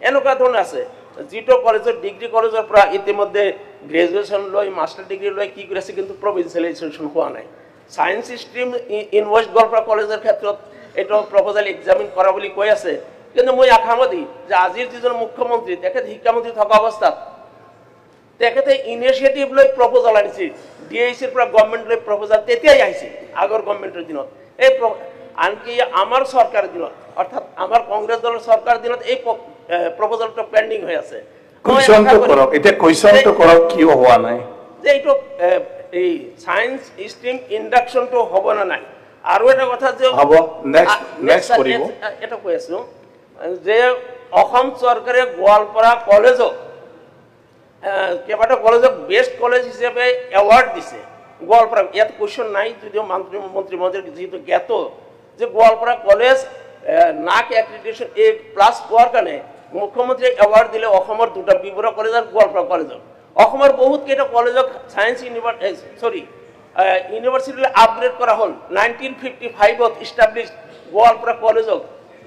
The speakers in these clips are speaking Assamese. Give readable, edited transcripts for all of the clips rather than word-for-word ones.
এনেকুৱা ধৰণৰ আছে যিটো কলেজৰ ডিগ্ৰী কলেজৰ পৰা ইতিমধ্যে গ্ৰেজুৱেশ্যন লৈ মাষ্টাৰ ডিগ্ৰী লৈ কি কৰি আছে কিন্তু প্ৰভিঞ্চিয়েলাইজেশ্যন হোৱা নাই সায়েন্স ষ্ট্ৰীম ইনভেষ্ট গোৱালপাৰা কলেজৰ ক্ষেত্ৰত এইটো প্ৰপ'জাল এক্সামিন কৰা বুলি কৈ আছে কিন্তু মই আশাবাদী যে আজিৰ যিজন মুখ্যমন্ত্ৰী তেখেত শিক্ষামন্ত্ৰী থকা অৱস্থাত তেখেতে ইনিচিয়েটিভ লৈ প্ৰপ'জাল আনিছিল ডিএইচিৰ পৰা গভৰ্ণমেণ্ট লৈ প্ৰপ'জাল তেতিয়াই আহিছিল আগৰ গভৰ্ণমেণ্টৰ দিনত এই আনকি আমাৰ চৰকাৰৰ দিনত অৰ্থাৎ আমাৰ কংগ্ৰেছ দলৰ চৰকাৰৰ দিনত এই প্ৰপ'জালটো পেণ্ডিং হৈ আছে কুৱেশ্যনটো কৰক এতিয়া কুৱেশ্যনটো কৰক কিয় হোৱা নাই যে এইটো এই সায়েন্স ষ্ট্ৰীম ইণ্ডাকশ্যনটো হ'ব না নাই আৰু এটা কথা যে হ'ব নেক্সট কৰিব এটা কৈ আছো যে অসম চৰকাৰে গোৱালপাৰা কলেজক কেইবাটাও কলেজক বেষ্ট কলেজ হিচাপে এৱাৰ্ড দিছে গোৱালপাৰা ইয়াত কুৱেশ্যন নাই যদিও মন্ত্ৰী মহোদয় যিহেতু জ্ঞাত যে গোৱালপাৰা কলেজ নাক এক্ৰিডিটেশ্যন A+ পোৱাৰ কাৰণে মুখ্যমন্ত্ৰীয়ে এৱাৰ্ড দিলে অসমৰ দুটা বিবৰা কলেজ আৰু গোৱালপাৰা কলেজক অসমৰ বহুত কেইটা কলেজক সায়েন্স ইউনিভাৰ্চিটিলৈ আপগ্ৰেড কৰা হ'ল 1955ত ইষ্টাব্লিছ গোৱালপাৰা কলেজক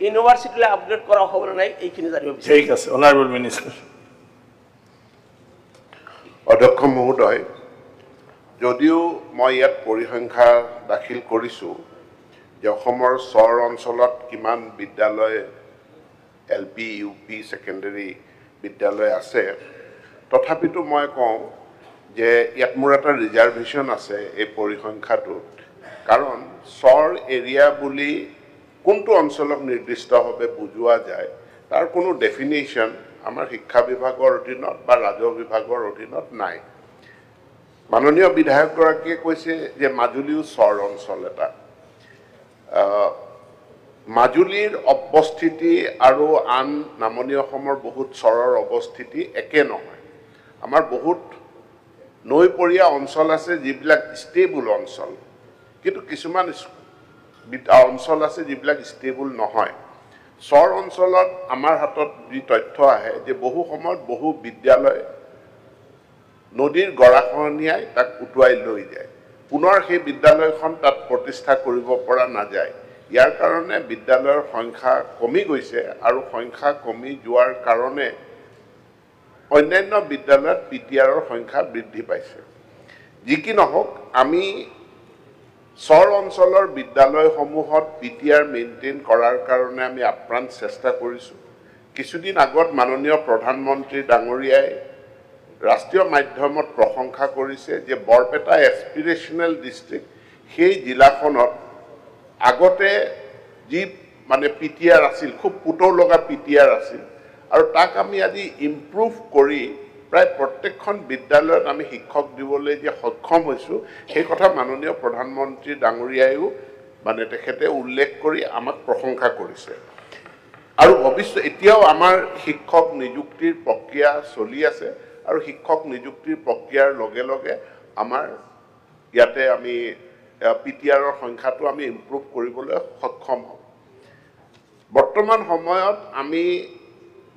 ইউনিভাৰ্চিটিলৈ আপগ্ৰেড কৰা হ'ব নাই এইখিনি জানিব বিচাৰিছোঁ ঠিক আছে অনাৰেবল মিনিষ্টাৰ অধ্যক্ষ মহোদয় যদিও মই ইয়াত পৰিসংখ্যা দাখিল কৰিছোঁ যে অসমৰ চৰ অঞ্চলত কিমান বিদ্যালয় LP UP সেকেন্ডাৰী বিদ্যালয় আছে তথাপিতো মই কওঁ যে ইয়াত মোৰ এটা ৰিজাৰ্ভেশ্যন আছে এই পৰিসংখ্যাটোত কাৰণ চৰ এৰিয়া বুলি কোনটো অঞ্চলক নিৰ্দিষ্টভাৱে বুজোৱা যায় তাৰ কোনো ডেফিনেশ্যন আমাৰ শিক্ষা বিভাগৰ অধীনত বা ৰাজহ বিভাগৰ অধীনত নাই মাননীয় বিধায়কগৰাকীয়ে কৈছে যে মাজুলীও চৰ অঞ্চল এটা মাজুলীৰ অৱস্থিতি আৰু আন নামনি অসমৰ বহুত চৰৰ অৱস্থিতি একে নহয় আমাৰ বহুত নৈপৰীয়া অঞ্চল আছে যিবিলাক ষ্টেবল অঞ্চল কিন্তু কিছুমান অঞ্চল আছে যিবিলাক ষ্টেবল নহয় চৰ অঞ্চলত আমাৰ হাতত যি তথ্য আহে যে বহু সময়ত বহু বিদ্যালয় নদীৰ গৰাখহনীয়াই তাক উটুৱাই লৈ যায় পুনৰ সেই বিদ্যালয়খন তাত প্ৰতিষ্ঠা কৰিব পৰা নাযায় ইয়াৰ কাৰণে বিদ্যালয়ৰ সংখ্যা কমি গৈছে আৰু সংখ্যা কমি যোৱাৰ কাৰণে অন্যান্য বিদ্যালয়ত পিটিআৰৰ সংখ্যা বৃদ্ধি পাইছে যি কি নহওক আমি চৰ অঞ্চলৰ বিদ্যালয়সমূহত পিটিআৰ মেইনটেইন কৰাৰ কাৰণে আমি আপ্ৰাণ চেষ্টা কৰিছোঁ কিছুদিন আগত মাননীয় প্ৰধানমন্ত্ৰী ডাঙৰীয়াই ৰাষ্ট্ৰীয় মাধ্যমত প্ৰশংসা কৰিছে যে বৰপেটা এছপিৰেশ্যনেল ডিষ্ট্ৰিক্ট সেই জিলাখনত আগতে যি মানে পিটিআৰ আছিল খুব পুতৌ লগা পিটিআৰ আছিল আৰু তাক আমি আজি ইম্প্ৰুভ কৰি প্ৰায় প্ৰত্যেকখন বিদ্যালয়ত আমি শিক্ষক দিবলৈ যে সক্ষম হৈছোঁ সেই কথা মাননীয় প্ৰধানমন্ত্ৰী ডাঙৰীয়াইও মানে তেখেতে উল্লেখ কৰি আমাক প্ৰশংসা কৰিছে আৰু ভৱিষ্যত এতিয়াও আমাৰ শিক্ষক নিযুক্তিৰ প্ৰক্ৰিয়া চলি আছে আৰু শিক্ষক নিযুক্তিৰ প্ৰক্ৰিয়াৰ লগে লগে আমাৰ ইয়াতে আমি পিটিআৰৰ সংখ্যাটো আমি ইম্প্ৰুভ কৰিবলৈ সক্ষম হ'ম বৰ্তমান সময়ত আমি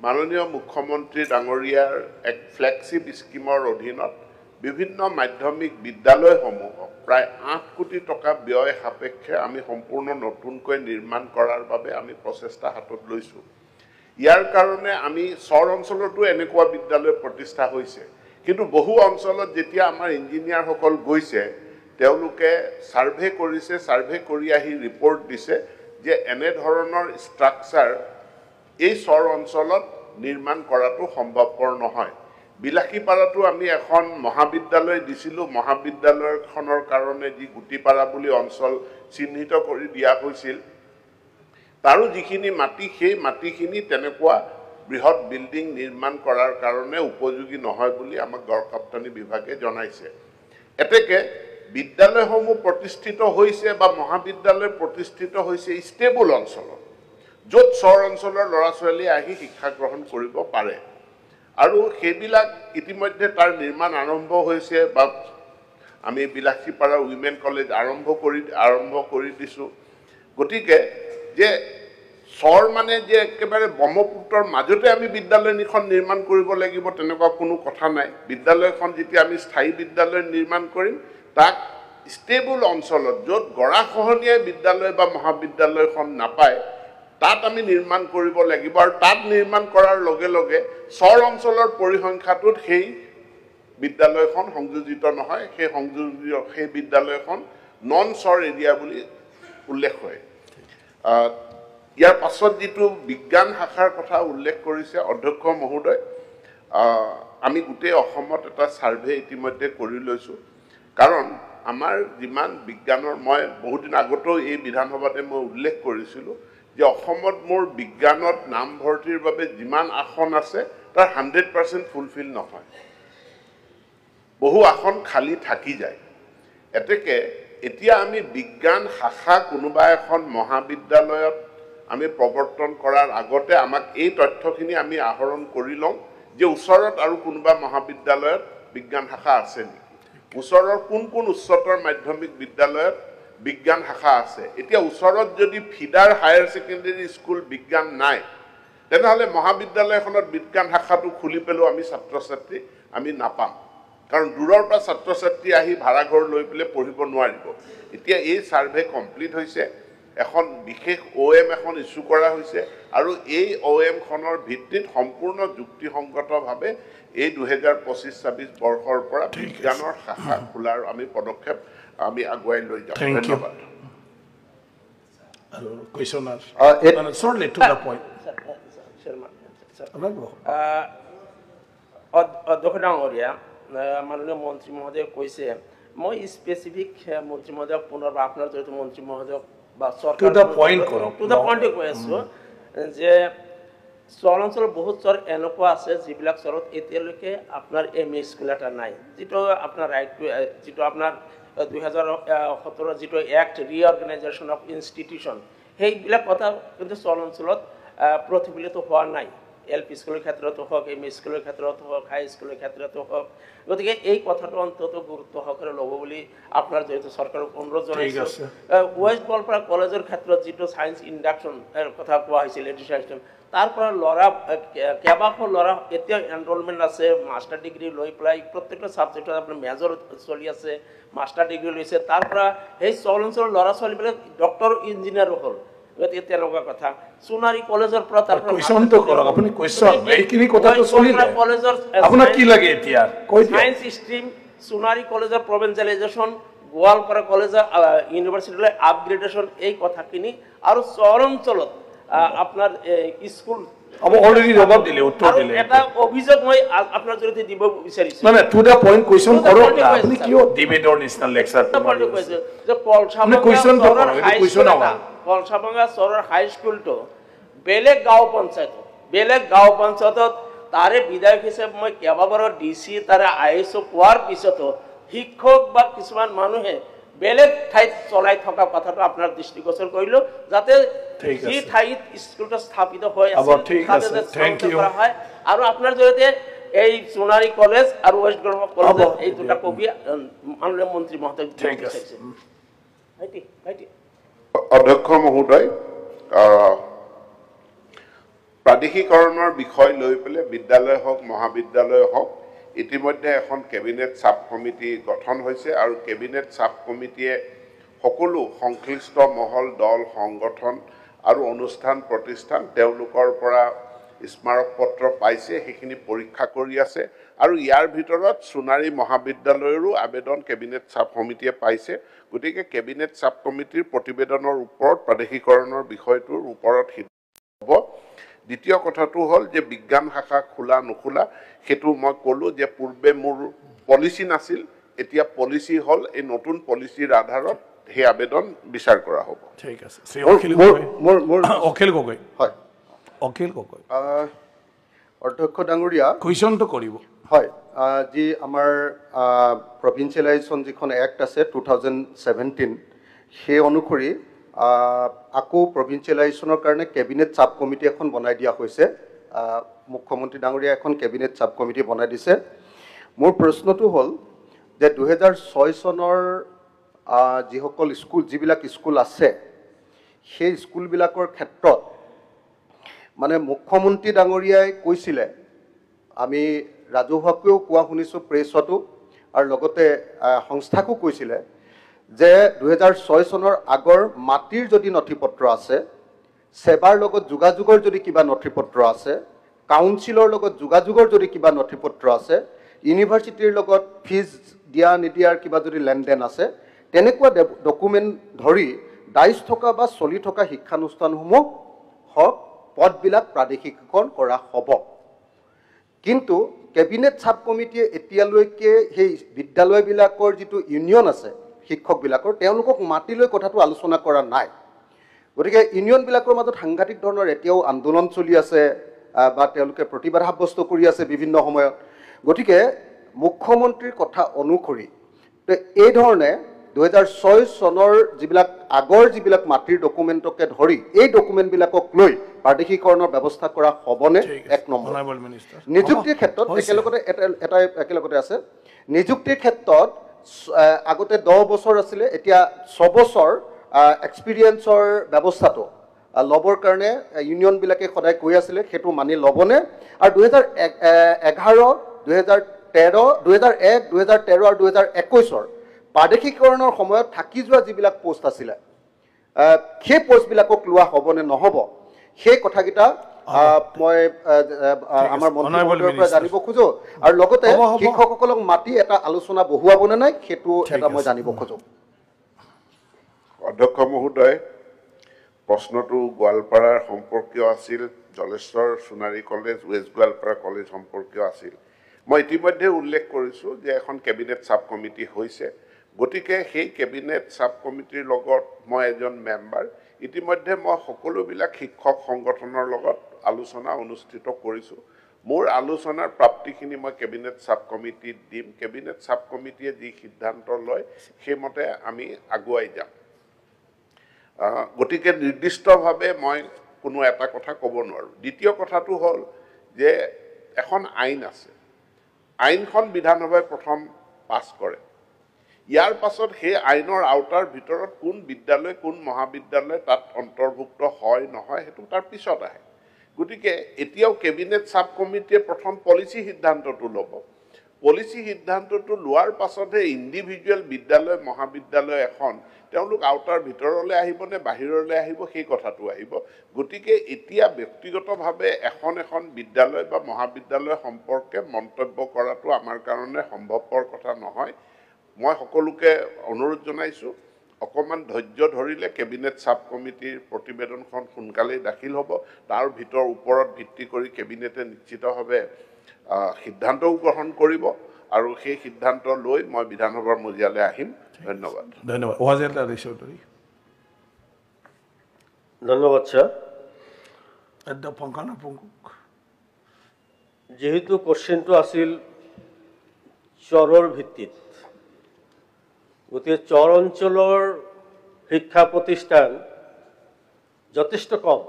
মাননীয় মুখ্যমন্ত্ৰী ডাঙৰীয়াৰ এক ফ্লেগশ্বিপ স্কিমৰ অধীনত বিভিন্ন মাধ্যমিক বিদ্যালয়সমূহক প্ৰায় 8 কোটি টকা ব্যয় সাপেক্ষে আমি সম্পূৰ্ণ নতুনকৈ নিৰ্মাণ কৰাৰ বাবে আমি প্ৰচেষ্টা হাতত লৈছোঁ ইয়াৰ কাৰণে আমি চৰ অঞ্চলতো এনেকুৱা বিদ্যালয় প্ৰতিষ্ঠা হৈছে কিন্তু বহু অঞ্চলত যেতিয়া আমাৰ ইঞ্জিনিয়াৰসকল গৈছে তেওঁলোকে সাৰ্ভে কৰিছে সাৰ্ভে কৰি আহি ৰিপৰ্ট দিছে যে এনে ধৰণৰ ষ্ট্ৰাকচাৰ এই চৰ অঞ্চলত নিৰ্মাণ কৰাটো সম্ভৱপৰ নহয় বিলাসীপাৰাটো আমি এখন মহাবিদ্যালয় দিছিলোঁ মহাবিদ্যালয়খনৰ কাৰণে যি গুটিপাৰা বুলি অঞ্চল চিহ্নিত কৰি দিয়া হৈছিল তাৰো যিখিনি মাটি সেই মাটিখিনি তেনেকুৱা বৃহৎ বিল্ডিং নিৰ্মাণ কৰাৰ কাৰণে উপযোগী নহয় বুলি আমাক গড়কাপ্তানি বিভাগে জনাইছে এতেকে বিদ্যালয়সমূহ প্ৰতিষ্ঠিত হৈছে বা মহাবিদ্যালয় প্ৰতিষ্ঠিত হৈছে ষ্টেবল অঞ্চলত য'ত চৰ অঞ্চলৰ ল'ৰা ছোৱালী আহি শিক্ষা গ্ৰহণ কৰিব পাৰে আৰু সেইবিলাক ইতিমধ্যে তাৰ নিৰ্মাণ আৰম্ভ হৈছে বা আমি বিলাসীপাৰা উইমেন কলেজ আৰম্ভ কৰি দিছোঁ গতিকে যে চৰ মানে যে একেবাৰে ব্ৰহ্মপুত্ৰৰ মাজতে আমি বিদ্যালয়খন নিৰ্মাণ কৰিব লাগিব তেনেকুৱা কোনো কথা নাই বিদ্যালয়খন যেতিয়া আমি স্থায়ী বিদ্যালয় নিৰ্মাণ কৰিম তাক ষ্টেবল অঞ্চলত য'ত গৰাখহনীয়াই বিদ্যালয় বা মহাবিদ্যালয়খন নাপায় তাত আমি নিৰ্মাণ কৰিব লাগিব আৰু তাত নিৰ্মাণ কৰাৰ লগে লগে চৰ অঞ্চলৰ পৰিসংখ্যাটোত সেই বিদ্যালয়খন সংযোজিত নহয় সেই বিদ্যালয়খন নন চৰ এৰিয়া বুলি উল্লেখ হয় ইয়াৰ পাছত যিটো বিজ্ঞান শাখাৰ কথা উল্লেখ কৰিছে অধ্যক্ষ মহোদয় আমি গোটেই অসমত এটা সাৰ্ভে ইতিমধ্যে কৰি লৈছো কাৰণ আমাৰ যিমান বিজ্ঞানৰ মই বহুত দিন আগতেও এই বিধানসভাতে মই উল্লেখ কৰিছিলো যে অসমত মোৰ বিজ্ঞানত নাম ভৰ্তিৰ বাবে যিমান আসন আছে তাৰ 100% ফুলফিল নহয় বহু আসন খালি থাকি যায় এতেকে এতিয়া আমি বিজ্ঞান শাখা কোনোবা এখন মহাবিদ্যালয়ত আমি প্ৰৱৰ্তন কৰাৰ আগতে আমাক এই তথ্যখিনি আমি আহৰণ কৰি লওঁ যে ওচৰত আৰু কোনোবা মহাবিদ্যালয়ত বিজ্ঞান শাখা আছে নেকি ওচৰৰ কোন কোন উচ্চতৰ মাধ্যমিক বিদ্যালয়ত বিজ্ঞান শাখা আছে এতিয়া ওচৰত যদি ফিডাৰ হায়াৰ সেকেন্ডাৰী স্কুল বিজ্ঞান নাই তেনেহলে মহাবিদ্যালয়খনত বিজ্ঞান শাখাটো খুলি পেলো আমি ছাত্ৰ ছাত্ৰী আমি নাপাম কাৰণ দূৰৰ পৰা ছাত্ৰ ছাত্ৰী আহি ভাড়া ঘৰ লৈ পেলে পঢ়িব নোৱাৰিব এতিয়া এই সাৰ্ভে কমপ্লিট হৈছে এখন বিশেষ ওএম এখন ইস্যু কৰা হৈছে আৰু এই ওএম খনৰ ভিত্তিত সম্পূৰ্ণ যুক্তিসংগতভাৱে এই 2025-26 বৰ্ষৰ পৰা বিজ্ঞানৰ শাখা খোলাৰ আমি পদক্ষেপ আমি আগুৱাই লৈ যাম ধন্যবাদ আৰু কোৱেশ্যনাৰ shortly to the point অধ্যক্ষ ডাঙৰীয়া মাননীয় মন্ত্ৰী মহোদয়ে কৈছে মই স্পেচিফিক মন্ত্ৰী মহোদয়ক পুনৰবাৰ আপোনাৰ জৰিয়তে মন্ত্ৰী মহোদয়ক বা চৰকাৰ to the point কৰক টু দ্য পইণ্টে কৈ আছো যে চৰ অঞ্চলৰ বহুত চৰ এনেকুৱা আছে যিবিলাক চৰত এতিয়ালৈকে আপোনাৰ এম ই স্কুল এটা নাই যিটো আপোনাৰ ৰাইট যিটো আপোনাৰ 2017 যিটো এক্ট ৰিঅৰ্গেনাইজেশ্যন অফ ইনষ্টিটিউশ্যন সেইবিলাক কথা কিন্তু চৰ অঞ্চলত প্ৰতিফলিত হোৱা নাই এলপি স্কুলৰ ক্ষেত্ৰতো হওক এম ই স্কুলৰ ক্ষেত্ৰতো হওক হাই স্কুলৰ ক্ষেত্ৰতো হওক গতিকে এই কথাটো অন্তত গুৰুত্ব সহকাৰে ল'ব বুলি আপোনাৰ জৰিয়তে চৰকাৰক অনুৰোধ জনাইছোঁ ৱেষ্ট গোৱালপাৰা কলেজৰ ক্ষেত্ৰত যিটো ছায়েন্স ইণ্ডাকশ্যন কথা কোৱা হৈছিল এডুকেশ্যন তাৰ পৰা ল'ৰা কেইবাশ ল'ৰা এতিয়া এনৰলমেণ্ট আছে মাষ্টাৰ ডিগ্ৰী লৈ পেলাই প্ৰত্যেকটা ছাবজেক্টত আপোনাৰ মেজৰ চলি আছে মাষ্টাৰ ডিগ্ৰী লৈছে তাৰ পৰা সেই চৰ অঞ্চলৰ ল'ৰা ছোৱালীবিলাক ডক্টৰ ইঞ্জিনিয়াৰো হ'ল গতিকে তেনেকুৱা কথা সোণাৰী কলেজৰ পৰা তাৰ কোৱেশ্যনটো কৰক আপুনি কোৱেশ্যন এইখিনি কথাটো চলিলে কলেজৰ আপোনাক কি লাগে এতিয়া কৈ দিয়ক সায়েন্স ষ্ট্ৰীম সোণাৰী কলেজৰ প্ৰভিঞ্চিয়েলাইজেশ্যন গোৱালপাৰা কলেজৰ ইউনিভাৰ্চিটিলৈ আপগ্ৰেডেশ্যন এই কথাখিনি আৰু চৰ অঞ্চলত আপনাৰ স্কুল আমি অলৰেডি জবাব দিলে উত্তৰ দিলে এটা অভিযোগ মই আপনাৰ জৰিয়তে দিব বিচাৰিছো না টু দা পয়েন্ট কোৱেশ্যন কৰক না আপুনি কিয় ডিবেটৰ নিচিনা লেকচাৰ যে পলছাভাঙা চৰৰ হাই স্কুলটো বেলেগ গাঁও পঞ্চায়তত তাৰে বিধায়ক হিচাপে মই কেইবাবাৰো ডিসি তাৰে আইএসও কোৱাৰ পিছতো শিক্ষক বা কিছুমান মানুহে বেলেগ ঠাইত চলাই থকা কথাটো আপোনাৰ দৃষ্টিগোচৰ কৰিলো যাতে যি ঠাইত স্কুলটো স্থাপিত হৈ আছে হয় আৰু আপোনাৰ জৰিয়তে এই সোণাৰী কলেজ আৰু ৱেষ্ট গোৱালপাৰা কলেজ এই দুটা কবি মাননীয় মন্ত্ৰী মহোদয় বিচাৰিছে ভাইটি অধ্যক্ষ মহোদয় প্ৰাদেশিকৰণৰ বিষয় লৈ পেলাই বিদ্যালয় হওক মহাবিদ্যালয় হওক ইতিমধ্যে এখন কেবিনেট সাব কমিটি গঠন হৈছে আৰু কেবিনেট সাব কমিটিয়ে সকলো সংশ্লিষ্ট মহল দল সংগঠন আৰু অনুষ্ঠান প্ৰতিষ্ঠান তেওঁলোকৰ পৰা স্মাৰক পত্ৰ পাইছে সেইখিনি পৰীক্ষা কৰি আছে আৰু ইয়াৰ ভিতৰত সোণাৰী মহাবিদ্যালয়ৰো আবেদন কেবিনেট সাব কমিটিয়ে পাইছে গতিকে কেবিনেট সাব কমিটিৰ প্ৰতিবেদনৰ ওপৰত প্ৰাদেশিকৰণৰ বিষয়টোৰ ওপৰত হ'ব দ্বিতীয় কথাটো হ'ল যে বিজ্ঞান শাখা খোলা নখোলা সেইটো মই ক'লো যে পূৰ্বে মোৰ পলিচি নাছিল এতিয়া পলিচি হ'ল এই নতুন পলিচিৰ আধাৰত সেই আবেদন বিচাৰ কৰা হ'ব ঠিক আছে অখিল গগৈ হয় অখিল গগৈ অধ্যক্ষ ডাঙৰীয়া কুৱেশ্যনটো কৰিব হয় যি আমাৰ প্ৰভিঞ্চিয়েলাইজেশ্যন যিখন এক্ট আছে 2017 সেই অনুসৰি আকৌ প্ৰভিঞ্চিয়েলাইজেশ্যনৰ কাৰণে কেবিনেট সাব কমিটি এখন বনাই দিয়া হৈছে মুখ্যমন্ত্ৰী ডাঙৰীয়া এখন কেবিনেট সাব কমিটি বনাই দিছে মোৰ প্ৰশ্নটো হ'ল যে 2006 চনৰ যিসকল যিবিলাক স্কুল আছে সেই স্কুলবিলাকৰ ক্ষেত্ৰত মানে মুখ্যমন্ত্ৰী ডাঙৰীয়াই কৈছিলে আমি ৰাজহুৱাকৈও কোৱা শুনিছোঁ প্ৰেছতো আৰু লগতে সংস্থাকো কৈছিলে যে 2006 চনৰ আগৰ মাটিৰ যদি নথিপত্ৰ আছে সেবাৰ লগত যোগাযোগৰ যদি কিবা নথিপত্ৰ আছে, কাউন্সিলৰ লগত যোগাযোগৰ যদি কিবা নথিপত্ৰ আছে, ইউনিভাৰ্চিটিৰ লগত ফিজ দিয়া নিদিয়াৰ কিবা যদি লেনদেন আছে, তেনেকুৱা ডকুমেণ্ট ধৰি দায়জ থকা বা চলি থকা শিক্ষানুষ্ঠানসমূহ হওক পদবিলাক প্ৰাদেশিকীকৰণ কৰা হ'ব। কিন্তু কেবিনেট সাব কমিটিয়ে এতিয়ালৈকে সেই বিদ্যালয়বিলাকৰ যিটো ইউনিয়ন আছে শিক্ষকবিলাকৰ, তেওঁলোকক মাতি লৈ কথাটো আলোচনা কৰা নাই। গতিকে ইউনিয়নবিলাকৰ মাজত সাংঘাতিক ধৰণৰ এতিয়াও আন্দোলন চলি আছে বা তেওঁলোকে প্ৰতিবাদ সাব্যস্ত কৰি আছে বিভিন্ন সময়ত। গতিকে মুখ্যমন্ত্ৰীৰ কথা অনুসৰি এই ধৰণে 2006 চনৰ যিবিলাক আগৰ যিবিলাক মাটিৰ ডকুমেণ্টকে ধৰি এই ডকুমেণ্টবিলাকক লৈ প্ৰাদেশিকৰণৰ ব্যৱস্থা কৰা হ'বনে? এক নম্বৰ। নিযুক্তিৰ ক্ষেত্ৰত একেলগতে আছে। নিযুক্তিৰ ক্ষেত্ৰত আগতে 10 বছৰ আছিলে, এতিয়া 6 বছৰ এক্সপিৰিয়েঞ্চৰ ব্যৱস্থাটো ল'বৰ কাৰণে ইউনিয়নবিলাকে সদায় কৈ আছিলে, সেইটো মানি ল'বনে? আৰু 2011, 2013, 2001, 2013 আৰু 2021 প্ৰাদেশিকৰণৰ সময়ত থাকি যোৱা যিবিলাক পোষ্ট আছিলে, সেই পোষ্টবিলাকক লোৱা হ'বনে নহ'ব, সেই কথাকেইটা মই আমাৰ মন্ত্ৰীমণ্ডলৰ পৰা জানিব খোজো। আৰু লগতে শিক্ষকসকলক মাতি এটা আলোচনা বহুৱাবনে নাই, সেইটো এটা মই জানিব খোজো। অধ্যক্ষ মহোদয়, প্ৰশ্নটো গোৱালপাৰাৰ সম্পৰ্কীয় আছিল, Jaleswar Sonari college, west Goalpara college সম্পৰ্কীয় আছিল। মই ইতিমধ্যে উল্লেখ কৰিছোঁ যে এখন কেবিনেট সাব কমিটি হৈছে, গতিকে সেই কেবিনেট সাব কমিটিৰ লগত মই এজন মেম্বাৰ। ইতিমধ্যে মই সকলোবিলাক শিক্ষক সংগঠনৰ লগত আলোচনা অনুষ্ঠিত কৰিছোঁ। মোৰ আলোচনাৰ প্ৰাপ্তিখিনি মই কেবিনেট সাব কমিটিত দিম। কেবিনেট সাব কমিটিয়ে যি সিদ্ধান্ত লয় সেইমতে আমি আগুৱাই যাম। গতিকে নিৰ্দিষ্টভাৱে মই কোনো এটা কথা ক'ব নোৱাৰোঁ। দ্বিতীয় কথাটো হ'ল যে এখন আইন আছে, আইনখন বিধানসভাই প্ৰথম পাছ কৰে। ইয়াৰ পাছত সেই আইনৰ আওতাৰ ভিতৰত কোন বিদ্যালয় কোন মহাবিদ্যালয় তাত অন্তৰ্ভুক্ত হয় নহয় সেইটো তাৰ পিছত আহে। গতিকে এতিয়াও কেবিনেট সাব কমিটিয়ে প্ৰথম পলিচি সিদ্ধান্তটো ল'ব। পলিচি সিদ্ধান্তটো লোৱাৰ পাছতহে ইণ্ডিভিজুৱেল বিদ্যালয় মহাবিদ্যালয় এখন তেওঁলোক আওতাৰ ভিতৰলৈ আহিব নে বাহিৰলৈ আহিব সেই কথাটো আহিব। গতিকে এতিয়া ব্যক্তিগতভাৱে এখন বিদ্যালয় বা মহাবিদ্যালয় সম্পৰ্কে মন্তব্য কৰাটো আমাৰ কাৰণে সম্ভৱপৰ কথা নহয়। মই সকলোকে অনুৰোধ জনাইছোঁ, অকণমান ধৈৰ্য ধৰিলে কেবিনেট সাব কমিটিৰ প্ৰতিবেদনখন সোনকালেই দাখিল হ'ব। তাৰ ওপৰত ভিত্তি কৰি কেবিনেটে নিশ্চিতভাৱে সিদ্ধান্তও গ্ৰহণ কৰিব আৰু সেই সিদ্ধান্ত লৈ মই বিধানসভাৰ মজিয়ালৈ আহিম। ধন্যবাদ। ধন্যবাদ স্যাৰ। যেহেতু কোশ্চেনটো আছিল চৰৰ ভিত্তিত, গতিকে চৰ অঞ্চলৰ শিক্ষা প্ৰতিষ্ঠান যথেষ্ট কম।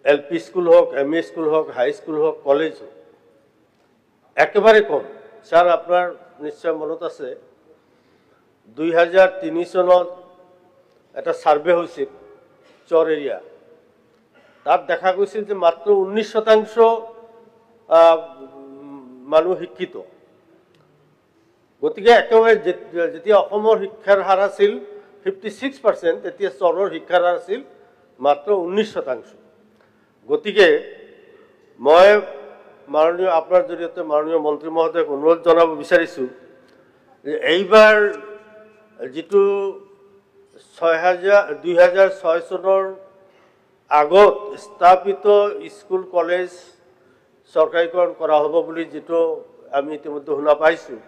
LP স্কুল হোক, ME স্কুল হোক, হাই স্কুল হোক, কলেজ হোক, একেবারে কম। স্যার আপনার নিশ্চয় মনত আছে 2003 চনত এটা সার্ভে হৈছিল চৰ এৰিয়া, তাত দেখা গৈছিল যে মাত্ৰ 19% মানুহ শিক্ষিত। গতিকে একেবাৰে যেতিয়া অসমৰ শিক্ষাৰ হাৰ আছিল 56%, তেতিয়া চৰৰ শিক্ষাৰ হাৰ আছিল মাত্ৰ 19%। গতিকে মই মাননীয় আপোনাৰ জৰিয়তে মাননীয় মন্ত্ৰী মহোদয়ক অনুৰোধ জনাব বিচাৰিছোঁ যে এইবাৰ যিটো 2006 চনৰ আগত স্থাপিত স্কুল কলেজ চৰকাৰীকৰণ কৰা হ'ব বুলি যিটো আমি ইতিমধ্যে শুনা পাইছোঁ,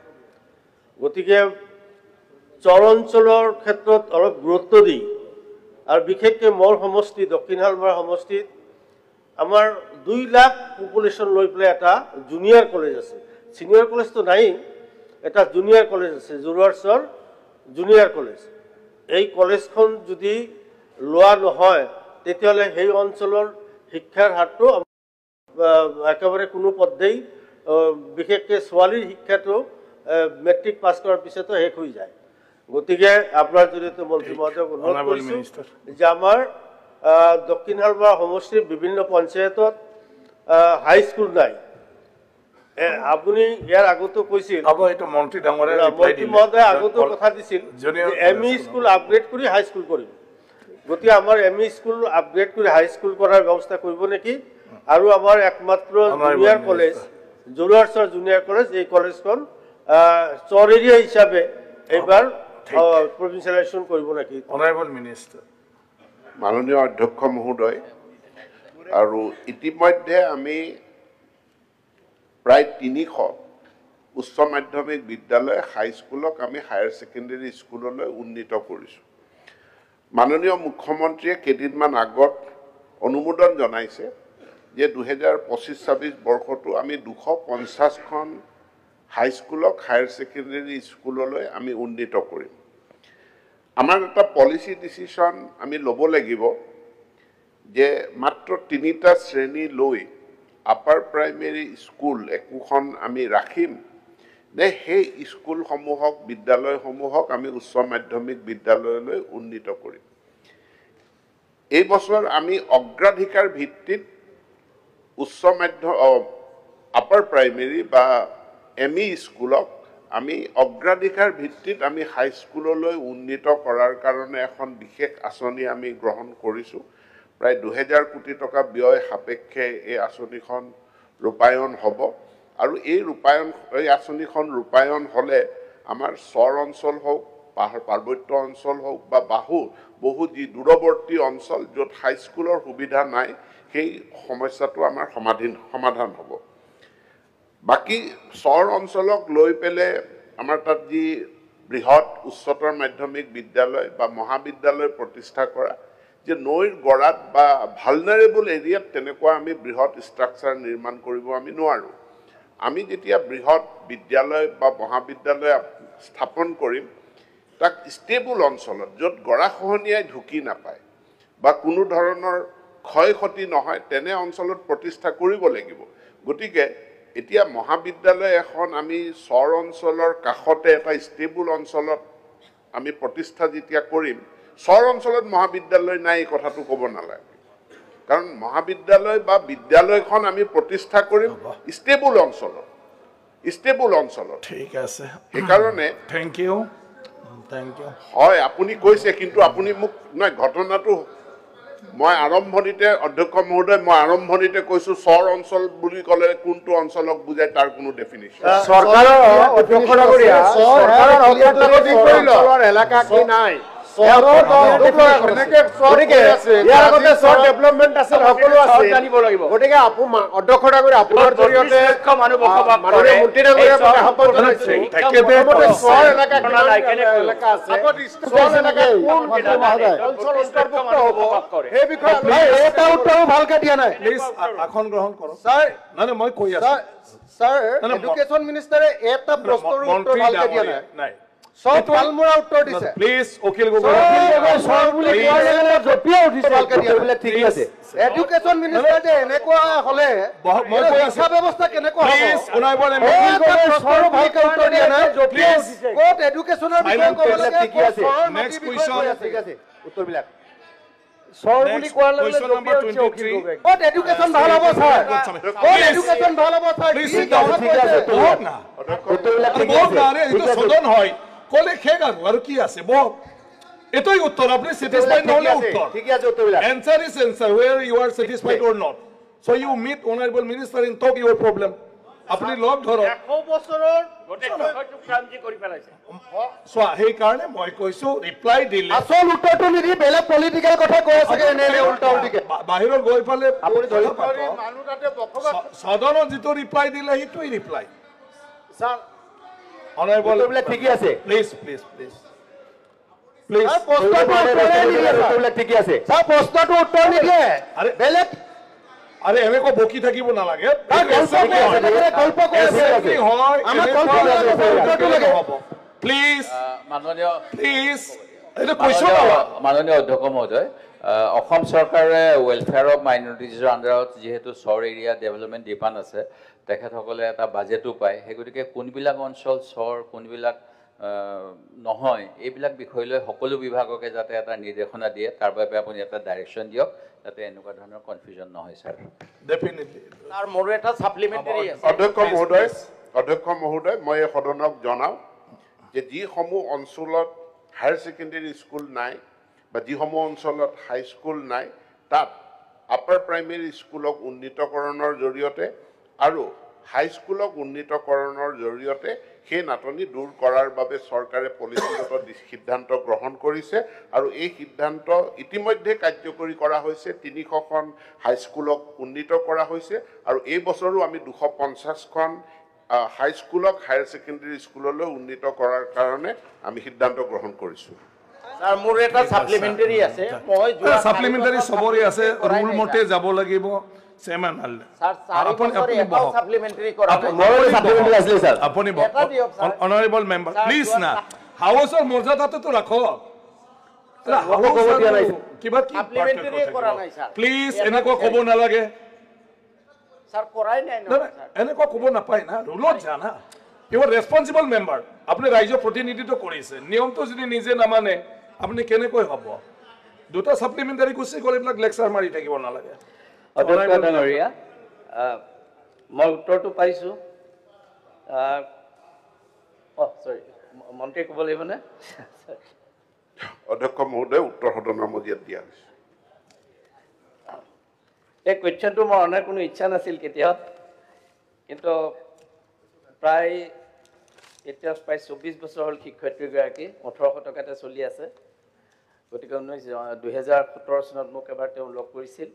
গতিকে চৰ অঞ্চলৰ ক্ষেত্ৰত অলপ গুৰুত্ব দি আৰু বিশেষকৈ মোৰ সমষ্টি দক্ষিণ শালমাৰা সমষ্টিত আমাৰ 2 লাখ পপুলেশ্যন লৈ পেলাই এটা জুনিয়ৰ কলেজ আছে। ছিনিয়ৰ কলেজটো নাই, এটা জুনিয়ৰ কলেজ আছে, জুৰুৱাৰচৰ জুনিয়ৰ কলেজ। এই কলেজখন যদি লোৱা নহয় তেতিয়াহ'লে সেই অঞ্চলৰ শিক্ষাৰ হাৰটো একেবাৰে কোনো পদ্ধেই, বিশেষকৈ ছোৱালীৰ শিক্ষাটো মেট্ৰিক পাছ কৰাৰ পিছতো শেষ হৈ যায়। গতিকে আপোনাৰ জৰিয়তে মন্ত্ৰী মহোদয়ক অনুৰোধ কৰিছোঁ যে আমাৰ দক্ষিণ শালমাৰা সমষ্টিৰ বিভিন্ন পঞ্চায়তত হাই স্কুল নাই। আপুনি ইয়াৰ আগতো কৈছিল, মন্ত্ৰী মহোদয়ে আগতো কথা দিছিল যে ME স্কুল আপগ্ৰেড কৰি হাই স্কুল কৰিম। গতিকে আমাৰ এমই স্কুল আপগ্ৰেড কৰি হাই স্কুল কৰাৰ ব্যৱস্থা কৰিব নেকি আৰু আমাৰ একমাত্ৰ জুনিয়ৰ কলেজ জৰুৱাৰছৰ জুনিয়ৰ কলেজ এই কলেজখন চৰ এৰিয়া হিচাপে এইবাৰ প্ৰভিন্সিয়েলাইজেশ্যন কৰিব নেকি অনাৰেবল মিনিষ্টাৰ মাননীয় অধ্যক্ষ মহোদয় আৰু ইতিমধ্যে আমি প্ৰায় 300 উচ্চ মাধ্যমিক বিদ্যালয় হাইস্কুলক আমি হায়াৰ ছেকেণ্ডেৰী স্কুললৈ উন্নীত কৰিছোঁ মাননীয় মুখ্যমন্ত্ৰীয়ে কেইদিনমান আগত অনুমোদন জনাইছে যে 2025-26 বৰ্ষটো আমি 250খন হাইস্কুলক হায়াৰ ছেকেণ্ডেৰী স্কুললৈ আমি উন্নীত কৰিম আমাৰ এটা পলিচি ডিচিশ্যন আমি ল'ব লাগিব যে মাত্ৰ 3টা শ্ৰেণী লৈ আপাৰ প্ৰাইমেৰী স্কুল একোখন আমি ৰাখিম নে সেই স্কুলসমূহক বিদ্যালয়সমূহক আমি উচ্চ মাধ্যমিক বিদ্যালয়লৈ উন্নীত কৰিম এই বছৰ আমি অগ্ৰাধিকাৰ ভিত্তিত উচ্চ আপাৰ প্ৰাইমেৰী বা এমই স্কুলক আমি অগ্ৰাধিকাৰ ভিত্তিত আমি হাইস্কুললৈ উন্নীত কৰাৰ কাৰণে এখন বিশেষ আঁচনি আমি গ্ৰহণ কৰিছোঁ প্ৰায় 2000 কোটি টকা ব্যয় সাপেক্ষে এই আঁচনিখন ৰূপায়ণ হ'ব আৰু এই আঁচনিখন ৰূপায়ণ হ'লে আমাৰ চৰ অঞ্চল হওক পাৰ্বত্য অঞ্চল হওক বা বহু যি দূৰৱৰ্তী অঞ্চল য'ত হাইস্কুলৰ সুবিধা নাই সেই সমস্যাটো আমাৰ সমাধান হ'ব বাকি চৰ অঞ্চলক লৈ পেলে আমাৰ তাত যি বৃহৎ উচ্চতৰ মাধ্যমিক বিদ্যালয় বা মহাবিদ্যালয় প্ৰতিষ্ঠা কৰা যে নৈৰ গৰাত বা ভালনাৰেবল এৰিয়াত তেনেকুৱা আমি বৃহৎ ষ্ট্ৰাকচাৰ নিৰ্মাণ কৰিব আমি নোৱাৰোঁ আমি যেতিয়া বৃহৎ বিদ্যালয় বা মহাবিদ্যালয় স্থাপন কৰিম তাক ষ্টেবল অঞ্চলত য'ত গৰাখহনীয়াই ঢুকি নাপায় বা কোনো ধৰণৰ ক্ষয় ক্ষতি নহয় তেনে অঞ্চলত প্ৰতিষ্ঠা কৰিব লাগিব গতিকে এতিয়া মহাবিদ্যালয় এখন আমি চৰ অঞ্চলৰ কাষতে এটা ষ্টেবল অঞ্চলত আমি প্ৰতিষ্ঠা যেতিয়া কৰিম চৰ অঞ্চলত মহাবিদ্যালয় নাই এই কথাটো ক'ব নালাগে কাৰণ মহাবিদ্যালয় বা বিদ্যালয়খন আমি প্ৰতিষ্ঠা কৰিম ষ্টেবল অঞ্চলত ঠিক আছে সেইকাৰণে থেংক ইউ হয় আপুনি কৈছে কিন্তু আপুনি মোক নাই ঘটনাটো মই আৰম্ভণিতে অধ্যক্ষ মহোদয় মই আৰম্ভণিতে কৈছো চৰ অঞ্চল বুলি ক'লে কোনটো অঞ্চলক বুজায় তাৰ কোনো ডেফিনিশ্যন চৰকাৰৰ অধ্যক্ষ নগৰীয়া চৰকাৰৰ অঞ্চলৰ এলেকা কি নাই ভালকে দিয়া নাই আসন গ্ৰহণ কৰক মই কৈ স্যাৰ এডুকেশ্যন মিনিষ্টাৰে এটা প্ৰশ্নৰ উত্তৰ ভালকে দিয়া নাই সব পালমুৰা উত্তৰ দিছে প্লিজ অখিল গগৈ সৰ বুলি কোৱাৰ জপিয়া উঠিছে ভালকে দিয়া ঠিক আছে এডুকেশ্যন মিনিষ্টাৰ যে এনেকুৱা হলে মই কৈ আছো ব্যৱস্থা কেনেকুৱা হ'ব প্লিজ অনাৰেবল সৰ ভালকে উত্তৰ দিয়া নাই জপিয়া উঠিছে কোট এডুকেশ্যনৰ বিষয়ে ক'ব লাগে ঠিক আছে নেক্সট কোৱেশ্চন ঠিক আছে উত্তৰবিলাক সৰ বুলি কোৱাৰ লগে লগে জপিয়া উঠিছে অখিল গগৈ কোট এডুকেশ্যন ভাল হ'ব স্যাৰ কোট এডুকেশ্যন ভাল হ'ব স্যাৰ প্লিজ ঠিক আছে বহুত না উত্তৰবিলাক ঠিক বহুত না আছে এইটো সদন হয় কলে খেগ আৰু কি আছে বহুত এটাই উত্তৰ আপনি স্যাটিসফাইড নহলে উত্তৰ ঠিক আছে উত্তৰবিলাক answer is answer where you are satisfied or not so you meet honorable minister and talk your problem আপনি লগ ধৰক 100 বছৰৰ গোটেই বিষয়টো ক্ৰান্তি কৰি পেলাইছে সোৱা সেই কাৰণে মই কৈছো ৰিপ্লাই দিলে আসল উত্তৰটো নিদি বেলেগ পলিটিক্যাল কথা কৈ আছে এনে উল্টা উল্টিকে বাহিৰত গৈ পালে আপুনি ধৰি মানুহ তাতে বকবাস সদনত যিটো ৰিপ্লাই দিলে সেইটোই ৰিপ্লাই স্যাৰ honorable উত্তৰবিলাক ঠিকই আছে please উত্তৰবিলাক ঠিকই আছে স্যাৰ প্ৰশ্নটো উত্তৰ নিদিয়ে আৰে বেলেগ আৰে এনেকো বকি থাকিব না লাগে গল্প কৈ আছে আমাৰ গল্প উত্তৰটো লাগে প্লিজ মাননীয় প্লিজ এটা কোৱেশ্চন মাননীয় অধ্যক্ষ মহোদয় অসম চৰকাৰে ৱেলফেয়াৰ অফ মাইনৰিটিজৰ আণ্ডাৰত যিহেতু চৰ এৰিয়া ডেভেলপমেণ্ট ডিপাৰ্টমেণ্ট আছে তেখেতসকলে এটা বাজেটো পায় সেই গতিকে কোনবিলাক অঞ্চল চৰ কোনবিলাক নহয় এইবিলাক বিষয় লৈ সকলো বিভাগকে যাতে এটা নিৰ্দেশনা দিয়ে তাৰ বাবে আপুনি এটা ডাইৰেকশ্যন দিয়ক যাতে এনেকুৱা ধৰণৰ কনফিউজন নহয় স্যাৰ ডেফিনেটলি তাৰ মোৰ এটা সাপ্লিমেন্টাৰী আছে অধ্যক্ষ মহোদয় মই এই সদনক জনাওঁ যে যিসমূহ অঞ্চলত হায়াৰ ছেকেণ্ডেৰী স্কুল নাই বা যিসমূহ অঞ্চলত হাইস্কুল নাই তাত আপাৰ প্ৰাইমেৰী স্কুলক উন্নীতকৰণৰ জৰিয়তে আৰু হাইস্কুলক উন্নীতকৰণৰ জৰিয়তে সেই নাটনি দূৰ কৰাৰ বাবে চৰকাৰে পলিচিগত সিদ্ধান্ত গ্ৰহণ কৰিছে আৰু এই সিদ্ধান্ত ইতিমধ্যে কাৰ্যকৰী কৰা হৈছে ৩০০খন হাইস্কুলক উন্নীত কৰা হৈছে আৰু এই বছৰো আমি ২৫০খন হাইস্কুলক হায়াৰ ছেকেণ্ডেৰী স্কুললৈ উন্নীত কৰাৰ কাৰণে আমি সিদ্ধান্ত গ্ৰহণ কৰিছোঁ স্যাৰ মোৰ এটা সাপ্লিমেন্টাৰি আছে মই সাপ্লিমেন্টাৰি সবৰে আছে ৰুল মতে যাব লাগিব চেমান হল স্যাৰ আপুনি এটাও সাপ্লিমেন্টাৰি কৰা মোৰ সাপ্লিমেন্টাৰি আছিল স্যাৰ আপুনি এটা দিয়ক স্যাৰ অনাৰেবল মেম্বাৰ প্লিজ না হাউসৰ মৰ্যাদাটো তো ৰাখক কিবা কি সাপ্লিমেন্টাৰি কৰা নাই স্যাৰ প্লিজ এনেকুৱা ক'ব নালাগে স্যাৰ কৰাই নাই ন এনেকুৱা ক'ব নাপায় না ৰুলত জানা ইউ আৰ ৰেসপন্সিবল মেম্বাৰ আপনি ৰাইজৰ প্ৰতিনিধিত্ব কৰিছে নিয়মটো যদি নিজে নামানে আপনি কেনেকৈ হ'ব দুটা সাপ্লিমেন্টাৰি গুছি কৰি এইবিলাক লেকচাৰ মাৰি থাকিব নালাগে অধ্যক্ষ ডাঙৰীয়া মই উত্তৰটো পাইছোঁ সৰি মন্ত্ৰী ক'ব লাগিবনে অধ্যক্ষ মহোদয় উত্তৰ সদনৰ মজিয়াত দিয়া হৈছে এই কুৱেশ্যনটো মোৰ অনাৰ কোনো ইচ্ছা নাছিল কেতিয়াও কিন্তু প্ৰায় এতিয়া প্ৰায় ২৪ বছৰ হ'ল শিক্ষয়িত্ৰীগৰাকী ১৮০০ টকাতে চলি আছে গতিকে ২০১৭ চনত মোক এবাৰ তেওঁ লগ কৰিছিল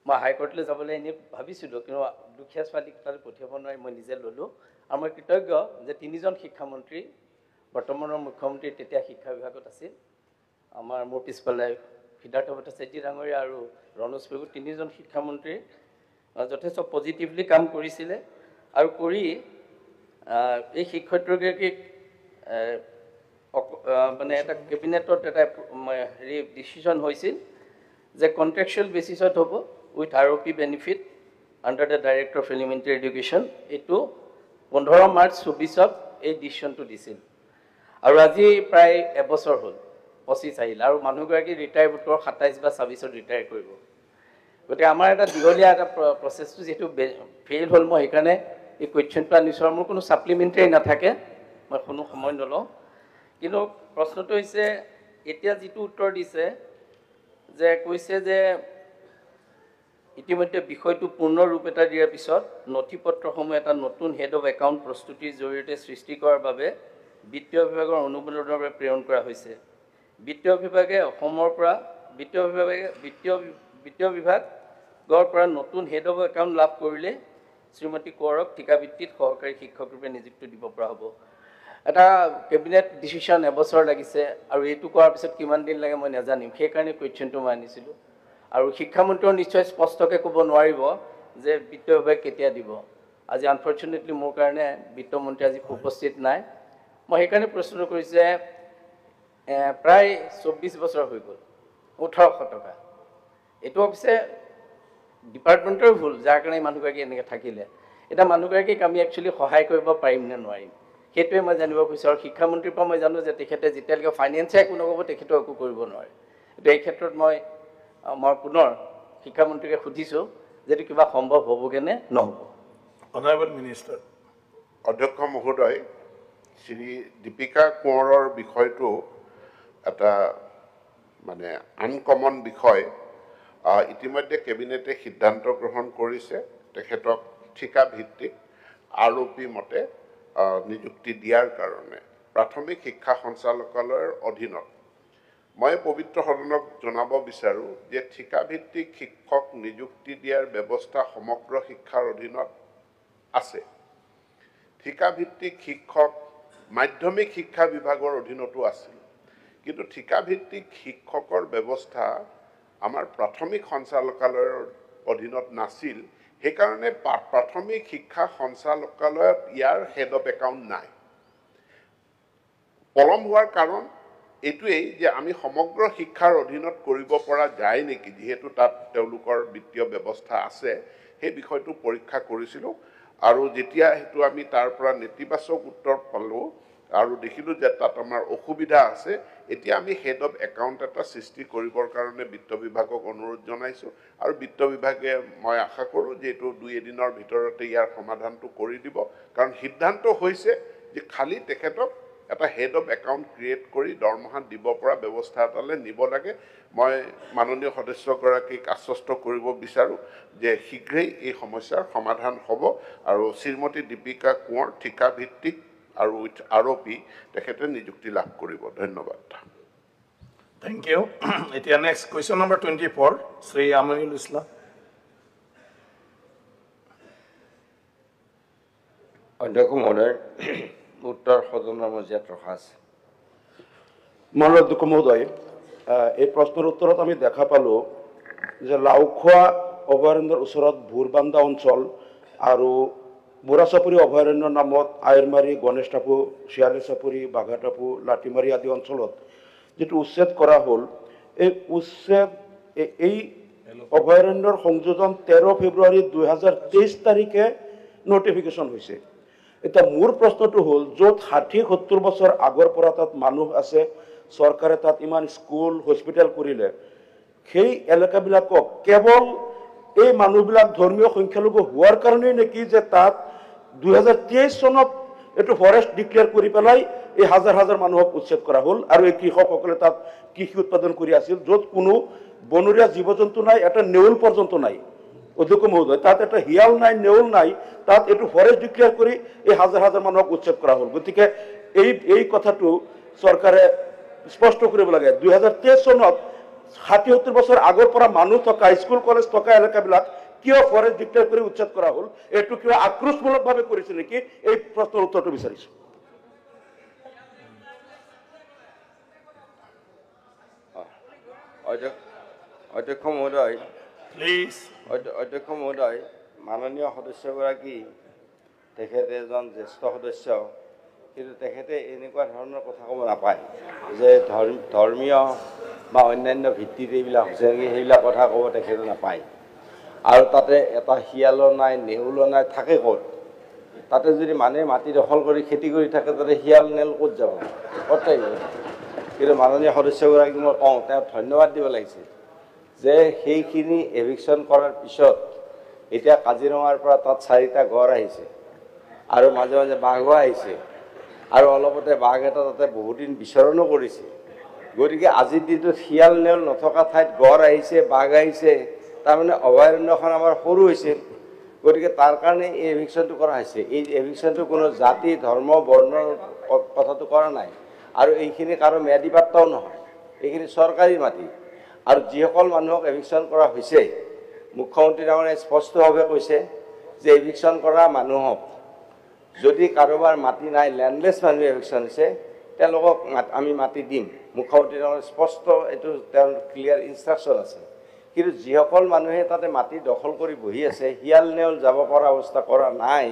মই হাইকোৰ্টলৈ যাবলৈ এনেই ভাবিছিলোঁ কিন্তু দুখীয়া ছোৱালীক তালৈ পঠিয়াব নোৱাৰি মই নিজে ল'লোঁ আৰু মই কৃতজ্ঞ যে ৩জন শিক্ষামন্ত্ৰী বৰ্তমানৰ মুখ্যমন্ত্ৰী তেতিয়া শিক্ষা বিভাগত আছিল আমাৰ মোৰ পিছফালে সিদ্ধাৰ্থ ভট্টাচাৰ্য ডাঙৰীয়া আৰু ৰণোজ পেগু ৩জন শিক্ষামন্ত্ৰী যথেষ্ট পজিটিভলি কাম কৰিছিলে আৰু কৰি এই শিক্ষয়িত্ৰীগৰাকীক মানে এটা কেবিনেটত এটা হেৰি ডিচিশ্যন হৈছিল যে কণ্ট্ৰেকচুৱেল বেচিছত হ'ব with ROP benefit under the director of elementary education এইটো 15 মাৰ্চ ২৪ত এই ডিচিশ্যনটো দিছিল আৰু আজি প্ৰায় এবছৰ হ'ল 25 আহিল আৰু মানুহগৰাকী ৰিটায়াৰ বোধকৰক 27 বা 26ত ৰিটায়াৰ কৰিব গতিকে আমাৰ এটা দীঘলীয়া এটা প্ৰচেছটো যিহেতু ফেইল হ'ল মই সেইকাৰণে এই কুৱেশ্যনটো আনিছোঁ আৰু মোৰ কোনো ছাপ্লিমেণ্টাৰী নাথাকে মই কোনো সময় নলওঁ কিন্তু প্ৰশ্নটো হৈছে এতিয়া যিটো উত্তৰ দিছে যে কৈছে যে ইতিমধ্যে বিষয়টো পূৰ্ণ ৰূপ এটা দিয়াৰ পিছত নথিপত্ৰসমূহ এটা নতুন হেড অফ একাউণ্ট প্ৰস্তুতিৰ জৰিয়তে সৃষ্টি কৰাৰ বাবে বিত্তীয় বিভাগৰ অনুমোদনৰ বাবে প্ৰেৰণ কৰা হৈছে বিত্তীয় বিভাগে অসমৰ পৰা বিত্তীয় বিভাগৰ পৰা নতুন হেড অফ একাউণ্ট লাভ কৰিলে শ্ৰীমতী কোঁৱৰক ঠিকাভিত্তিত সহকাৰী শিক্ষক ৰূপে নিযুক্তি দিব পৰা হ'ব এটা কেবিনেট ডিচিশ্যন এবছৰ লাগিছে আৰু এইটো কৰাৰ পিছত কিমান দিন লাগে মই নাজানিম সেইকাৰণে কুৱেশ্যনটো মই আনিছিলোঁ আৰু শিক্ষামন্ত্ৰীও নিশ্চয় স্পষ্টকৈ ক'ব নোৱাৰিব যে বিত্ত বিভাগ কেতিয়া দিব আজি আনফৰ্চুনেটলি মোৰ কাৰণে বিত্তমন্ত্ৰী আজি উপস্থিত নাই মই সেইকাৰণে প্ৰশ্ন কৰিছোঁ যে প্ৰায় 24 বছৰ হৈ গ'ল ১৮০০ টকা এইটো অৱশ্যে ডিপাৰ্টমেণ্টৰ ভুল যাৰ কাৰণে মানুহগৰাকী এনেকৈ থাকিলে এতিয়া মানুহগৰাকীক আমি একচুৱেলি সহায় কৰিব পাৰিম নে নোৱাৰিম সেইটোৱে মই জানিব খুজিছোঁ আৰু শিক্ষামন্ত্ৰীৰ পৰা মই জানো যে তেখেতে যেতিয়ালৈকে ফাইনেন্সে একো নক'ব তেখেতেও একো কৰিব নোৱাৰে এতিয়া এই ক্ষেত্ৰত মই পুনৰ শিক্ষামন্ত্ৰীকে সুধিছোঁ যে কিবা সম্ভৱ হ'বগৈ নে নহ'ব অনাৰেবল মিনিষ্টাৰ অধ্যক্ষ মহোদয় শ্ৰী দীপিকা কোঁৱৰৰ বিষয়টো এটা মানে আনকমন বিষয় ইতিমধ্যে কেবিনেটে সিদ্ধান্ত গ্ৰহণ কৰিছে তেখেতক ঠিকাভিত্তিক ROP মতে নিযুক্তি দিয়াৰ কাৰণে প্ৰাথমিক শিক্ষা সঞ্চালকালয়ৰ অধীনত মই পবিত্ৰ সদনক জনাব বিচাৰোঁ যে ঠিকাভিত্তিক শিক্ষক নিযুক্তি দিয়াৰ ব্যৱস্থা সমগ্ৰ শিক্ষাৰ অধীনত আছে ঠিকাভিত্তিক শিক্ষক মাধ্যমিক শিক্ষা বিভাগৰ অধীনতো আছিল কিন্তু ঠিকাভিত্তিক শিক্ষকৰ ব্যৱস্থা আমাৰ প্ৰাথমিক সঞ্চালকালয়ৰ অধীনত নাছিল সেইকাৰণে প্ৰাথমিক শিক্ষা সঞ্চালকালয়ত ইয়াৰ হেড অফ একাউণ্ট নাই পলম হোৱাৰ কাৰণ এইটোৱেই যে আমি সমগ্ৰ শিক্ষাৰ অধীনত কৰিব পৰা যায় নেকি যিহেতু তাত তেওঁলোকৰ বিত্তীয় ব্যৱস্থা আছে সেই বিষয়টো পৰীক্ষা কৰিছিলোঁ আৰু যেতিয়া সেইটো আমি তাৰ পৰা নেতিবাচক উত্তৰ পালোঁ আৰু দেখিলোঁ যে তাত আমাৰ অসুবিধা আছে এতিয়া আমি হেড অফ একাউণ্ট এটা সৃষ্টি কৰিবৰ কাৰণে বিত্ত বিভাগক অনুৰোধ জনাইছোঁ আৰু বিত্ত বিভাগে মই আশা কৰোঁ যে এইটো 2 এদিনৰ ভিতৰতে ইয়াৰ সমাধানটো কৰি দিব কাৰণ সিদ্ধান্ত হৈছে যে খালি তেখেতক এটা হেড অফ একাউণ্ট ক্ৰিয়েট কৰি দৰমহা দিব পৰা ব্যৱস্থা এটালৈ নিব লাগে মই মাননীয় সদস্যগৰাকীক আশ্বস্ত কৰিব বিচাৰোঁ যে শীঘ্ৰেই এই সমস্যাৰ সমাধান হ'ব আৰু শ্ৰীমতী দীপিকা কোঁৱৰ ঠিকাভিত্তিক আৰু উইথ আৰপি তেখেতে নিযুক্তি লাভ কৰিব ধন্যবাদ Thank you. এতিয়া next question number 24, Sri Aminul Islam. অধ্যক্ষ মহোদয় উত্তৰ সদনৰ মজিয়াত ৰখা আছে মাননীয় অধ্যক্ষ মহোদয় এই প্ৰশ্নৰ উত্তৰত আমি দেখা পালোঁ যে লাওখোৱা অভয়াৰণ্যৰ ওচৰত ভুৰবান্ধা অঞ্চল আৰু বুঢ়াচাপৰি অভয়াৰণ্যৰ নামত আইৰমাৰী গণেশ টাপু শিয়ালি চাপৰি বাঘা টাপু লাটিমাৰী আদি অঞ্চলত যেটো উচ্ছেদ কৰা হ'ল এই উচ্ছেদ এই অভয়াৰণ্যৰ সংযোজন 13 ফেব্ৰুৱাৰী 2023 তাৰিখে নোটিফিকেশ্যন হৈছে এটা মোৰ প্ৰশ্নটো হ'ল য'ত 60-70 বছৰ আগৰ পৰা তাত মানুহ আছে চৰকাৰে তাত ইমান স্কুল হস্পিটেল কৰিলে সেই এলেকাবিলাকক কেৱল এই মানুহবিলাক ধৰ্মীয় সংখ্যালঘু হোৱাৰ কাৰণেই নেকি যে তাত 2023 চনত এটো ফৰেষ্ট ডিক্লেয়াৰ কৰি পেলাই এই হাজাৰ হাজাৰ মানুহক উচ্ছেদ কৰা হ'ল আৰু এই কৃষকসকলে তাত কৃষি উৎপাদন কৰি আছিল য'ত কোনো বনৰীয়া জীৱ জন্তু নাই এটা নেউল পৰ্যন্ত নাই অধ্যক্ষ মহোদয় তাত এটা হিয়াল নাই নেউল নাই তাত এটো ফৰেষ্ট ডিক্লেয়াৰ কৰি এই হাজাৰ হাজাৰ মানুহক উচ্ছেদ কৰা হ'ল গতিকে এই কথাটো চৰকাৰে স্পষ্ট কৰিব লাগে 2023 চনত 60-70 বছৰ আগৰ পৰা মানুহ থকা স্কুল কলেজ থকা এলেকাবিলাক কিয় ফৰেষ্ট ডিক্লেয়াৰ কৰি উচ্ছেদ কৰা হ'ল এটো কিয় আক্ৰোশমূলকভাৱে কৰিছে নেকি এই প্ৰশ্নৰ উত্তৰটো বিচাৰিছো অধ্যক্ষ মহোদয় প্লিজ অধ্যক্ষ মহোদয় মাননীয় সদস্যগৰাকী তেখেতে এজন জ্যেষ্ঠ সদস্য কিন্তু তেখেতে এনেকুৱা ধৰণৰ কথা ক'ব নাপায় যে ধৰ্মীয় বা অন্যান্য ভিত্তিত এইবিলাক হৈছে নেকি সেইবিলাক কথা ক'ব তেখেতে নাপায় আৰু তাতে এটা শিয়ালো নাই নেউলো নাই থাকে ক'ত তাতে যদি মানুহে মাটি দখল কৰি খেতি কৰি থাকে তাতে শিয়াল নেউল ক'ত যাব ক'ত থাকিব কিন্তু মাননীয় সদস্যগৰাকীক মই কওঁ তেওঁ ধন্যবাদ দিব লাগিছিল যে সেইখিনি এভিকশ্যন কৰাৰ পিছত এতিয়া কাজিৰঙাৰ পৰা তাত 4টা গড় আহিছে আৰু মাজে মাজে বাঘো আহিছে আৰু অলপতে বাঘ এটা তাতে বহুদিন বিচৰণো কৰিছে গতিকে আজিৰ দিনটোত শিয়াল নেউল নথকা ঠাইত গড় আহিছে বাঘ আহিছে তাৰমানে অভয়াৰণ্যখন আমাৰ সৰু হৈছে গতিকে তাৰ কাৰণে এই এভিকশ্যনটো কৰা হৈছে এই এভিকশ্যনটো কোনো জাতি ধৰ্ম বৰ্ণৰ কথাটো কৰা নাই আৰু এইখিনি কাৰো ম্যাদী পাত্তাও নহয় এইখিনি চৰকাৰী মাটি আৰু যিসকল মানুহক এভিকশ্যন কৰা হৈছে মুখ্যমন্ত্ৰী ডাঙৰীয়াই স্পষ্টভাৱে কৈছে যে এভিকশ্যন কৰা মানুহক যদি কাৰোবাৰ মাটি নাই ল্যান্ডলেছ মানুহ এভিকশ্যন হৈছে তেওঁলোকক আমি মাটি দিম মুখ্যমন্ত্ৰী ডাঙৰীয়াৰ স্পষ্ট এইটো তেওঁৰ ক্লিয়াৰ ইনষ্ট্ৰাকশ্যন আছে কিন্তু যিসকল মানুহে তাতে মাটি দখল কৰি বহি আছে হিয়াল নেউল যাব পৰা অৱস্থা কৰা নাই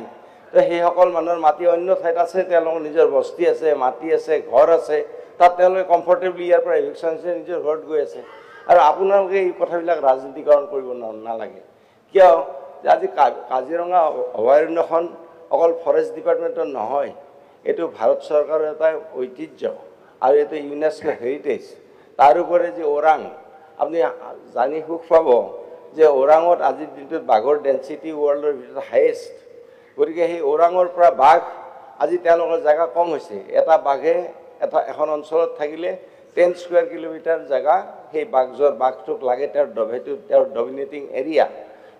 তো সেইসকল মানুহৰ মাটি অন্য ঠাইত আছে তেওঁলোকৰ নিজৰ বস্তি আছে মাটি আছে ঘৰ আছে তাত তেওঁলোকে কমফৰ্টেবলি ইয়াৰ পৰা এভিকশ্যন হৈছে নিজৰ ঘৰত গৈ আছে আৰু আপোনালোকে এই কথাবিলাক ৰাজনীতিকৰণ কৰিব নালাগে কিয় যে আজি কাজিৰঙা অভয়াৰণ্যখন অকল ফৰেষ্ট ডিপাৰ্টমেণ্টৰ নহয় এইটো ভাৰত চৰকাৰৰ এটা ঐতিহ্য আৰু এইটো ইউনেস্কো হেৰিটেজ তাৰোপৰি যে ওৰাং আপুনি জানি সুখ পাব যে ওৰাঙত আজিৰ দিনটোত বাঘৰ ডেঞ্চিটি ৱৰ্ল্ডৰ ভিতৰত হায়েষ্ট গতিকে সেই ওৰাঙৰ পৰা বাঘ আজি তেওঁলোকৰ জেগা কম হৈছে এটা বাঘে এখন অঞ্চলত থাকিলে 10 স্কুৱেৰ কিলোমিটাৰ জেগা সেই বাঘটোক লাগে তেওঁৰ ডমিনেটিং এৰিয়া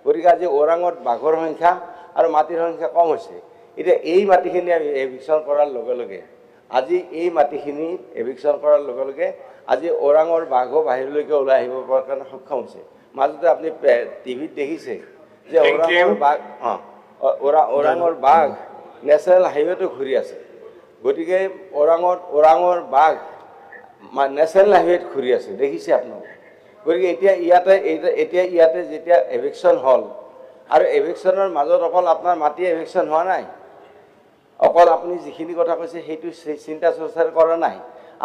গতিকে আজি ওৰাঙত বাঘৰ সংখ্যা আৰু মাটিৰ সংখ্যা কম হৈছে এতিয়া এই মাটিখিনি আমি এভিকশ্যন কৰাৰ লগে লগে আজি এই মাটিখিনি এভিকশ্যন কৰাৰ লগে লগে আজি ওৰাঙৰ বাঘো বাহিৰলৈকে ওলাই আহিব পৰাৰ কাৰণে সক্ষম হৈছে মাজতে আপুনি টিভিত দেখিছে যে ওৰাঙৰ বাঘ নেশ্যনেল হাইৱেটো ঘূৰি আছে গতিকে ওৰাঙৰ বাঘ নেশ্যনেল হাইৱেত ঘূৰি আছে দেখিছে আপোনালোকে গতিকে এতিয়া ইয়াতে যেতিয়া এভিকশ্যন হ'ল আৰু এভিকশ্যনৰ মাজত অকল আপোনাৰ মাটি এভিকশ্যন হোৱা নাই অকল আপুনি যিখিনি কথা কৈছে সেইটো চিন্তা চৰ্চা কৰা নাই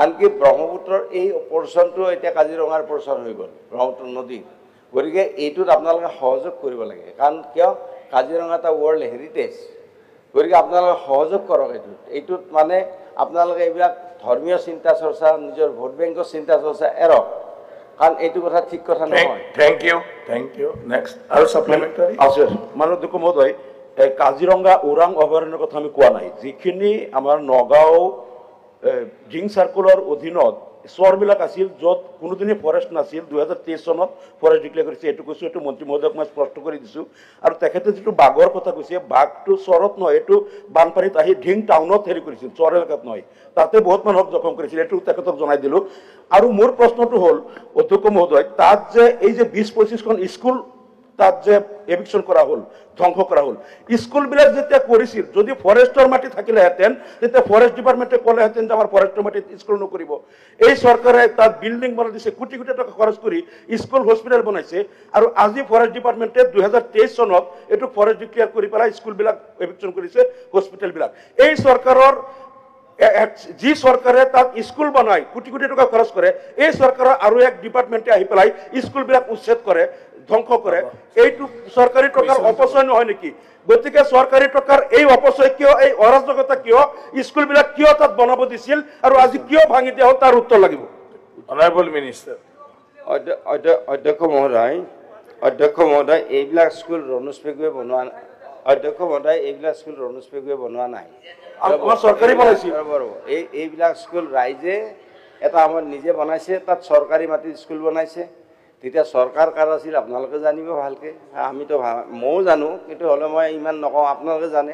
আনকি ব্ৰহ্মপুত্ৰৰ এই পৰ্চনটো এতিয়া কাজিৰঙাৰ পৰ্চন হৈ গ'ল ব্ৰহ্মপুত্ৰ নদীৰ গতিকে এইটোত আপোনালোকে সহযোগ কৰিব লাগে কাৰণ কিয় কাজিৰঙা এটা ৱৰ্ল্ড হেৰিটেজ গতিকে আপোনালোকে সহযোগ কৰক এইটোত মানে আপোনালোকে এইবিলাক ধৰ্মীয় চিন্তা চৰ্চা নিজৰ ভোট বেংকৰ চিন্তা চৰ্চা এৰক কাৰণ এইটো কথা ঠিক কথা নহয় Thank you. Next. আৰু supplementary? আছে মাননীয় অধ্যক্ষ মহোদয় কাজিৰঙা ওৰাং অভয়াৰণ্যৰ কথা আমি কোৱা নাই যিখিনি আমাৰ নগাঁও জিং সাৰ্কুলৰ অধীনত চৰবিলাক আছিল য'ত কোনোদিনে ফৰেষ্ট নাছিল 2023 চনত ফৰেষ্ট ডিক্লেয়াৰ কৰিছে এইটো কৈছোঁ এইটো মন্ত্ৰী মহোদয়ক মই স্পষ্ট কৰি দিছোঁ আৰু তেখেতে যিটো বাঘৰ কথা কৈছে বাঘটো চৰত নহয় এইটো বানপানীত আহি ঢিং টাউনত হেৰি কৰিছিল চৰ এলেকাত নহয় তাতে বহুত মানুহক জখম কৰিছিল এইটো তেখেতক জনাই দিলোঁ আৰু মোৰ প্ৰশ্নটো হ'ল অধ্যক্ষ মহোদয় তাত যে এই যে 20-25খন স্কুল তাত যে এভিকশ্যন কৰা হ'ল ধ্বংস কৰা হ'ল স্কুলবিলাক যেতিয়া কৰিছিল যদি ফৰেষ্টৰ মাটি থাকিলেহেঁতেন তেতিয়া ফৰেষ্ট ডিপাৰ্টমেণ্টে ক'লেহেঁতেন যে আমাৰ ফৰেষ্টৰ মাটিত স্কুল নকৰিব এই চৰকাৰে তাত বিল্ডিং বনাই দিছে কোটি কোটি টকা খৰচ কৰি স্কুল হস্পিটেল বনাইছে আৰু আজি ফৰেষ্ট ডিপাৰ্টমেণ্টে 2023 চনত এইটো ফৰেষ্ট ডিক্লেয়াৰ কৰি পেলাই স্কুলবিলাক এভিকশ্যন কৰিছে হস্পিটেলবিলাক এই চৰকাৰৰ যি চৰকাৰে তাত স্কুল বনাই কোটি কোটি টকা খৰচ কৰে এই চৰকাৰৰ আৰু এক ডিপাৰ্টমেণ্টে আহি পেলাই স্কুলবিলাক উচ্ছেদ কৰে ধ্বংস কৰে এইটো চৰকাৰী টকাৰ অপচয় নহয় নেকি গতিকে চৰকাৰী টকাৰ এই অপচয় কিয় এই অৰাজকতা কিয় স্কুলবিলাক কিয় তাত বনাব দিছিল আৰু আজি কিয় ভাঙি দিয়া হ'ল তাৰ উত্তৰ লাগিব অনাৰেবল মিনিষ্টাৰ অধ্যক্ষ মহোদয় এইবিলাক স্কুল ৰনোজ পেগুৱে বনোৱা নাই চৰকাৰী বনাইছিল এইবিলাক স্কুল ৰাইজে এটা আমাৰ নিজে বনাইছে তাত চৰকাৰী মাটিত স্কুল বনাইছে তেতিয়া চৰকাৰ কাৰ আছিল আপোনালোকে জানিব ভালকৈ আমিতো ময়ো জানো কিন্তু হ'লে মই ইমান নকওঁ আপোনালোকে জানে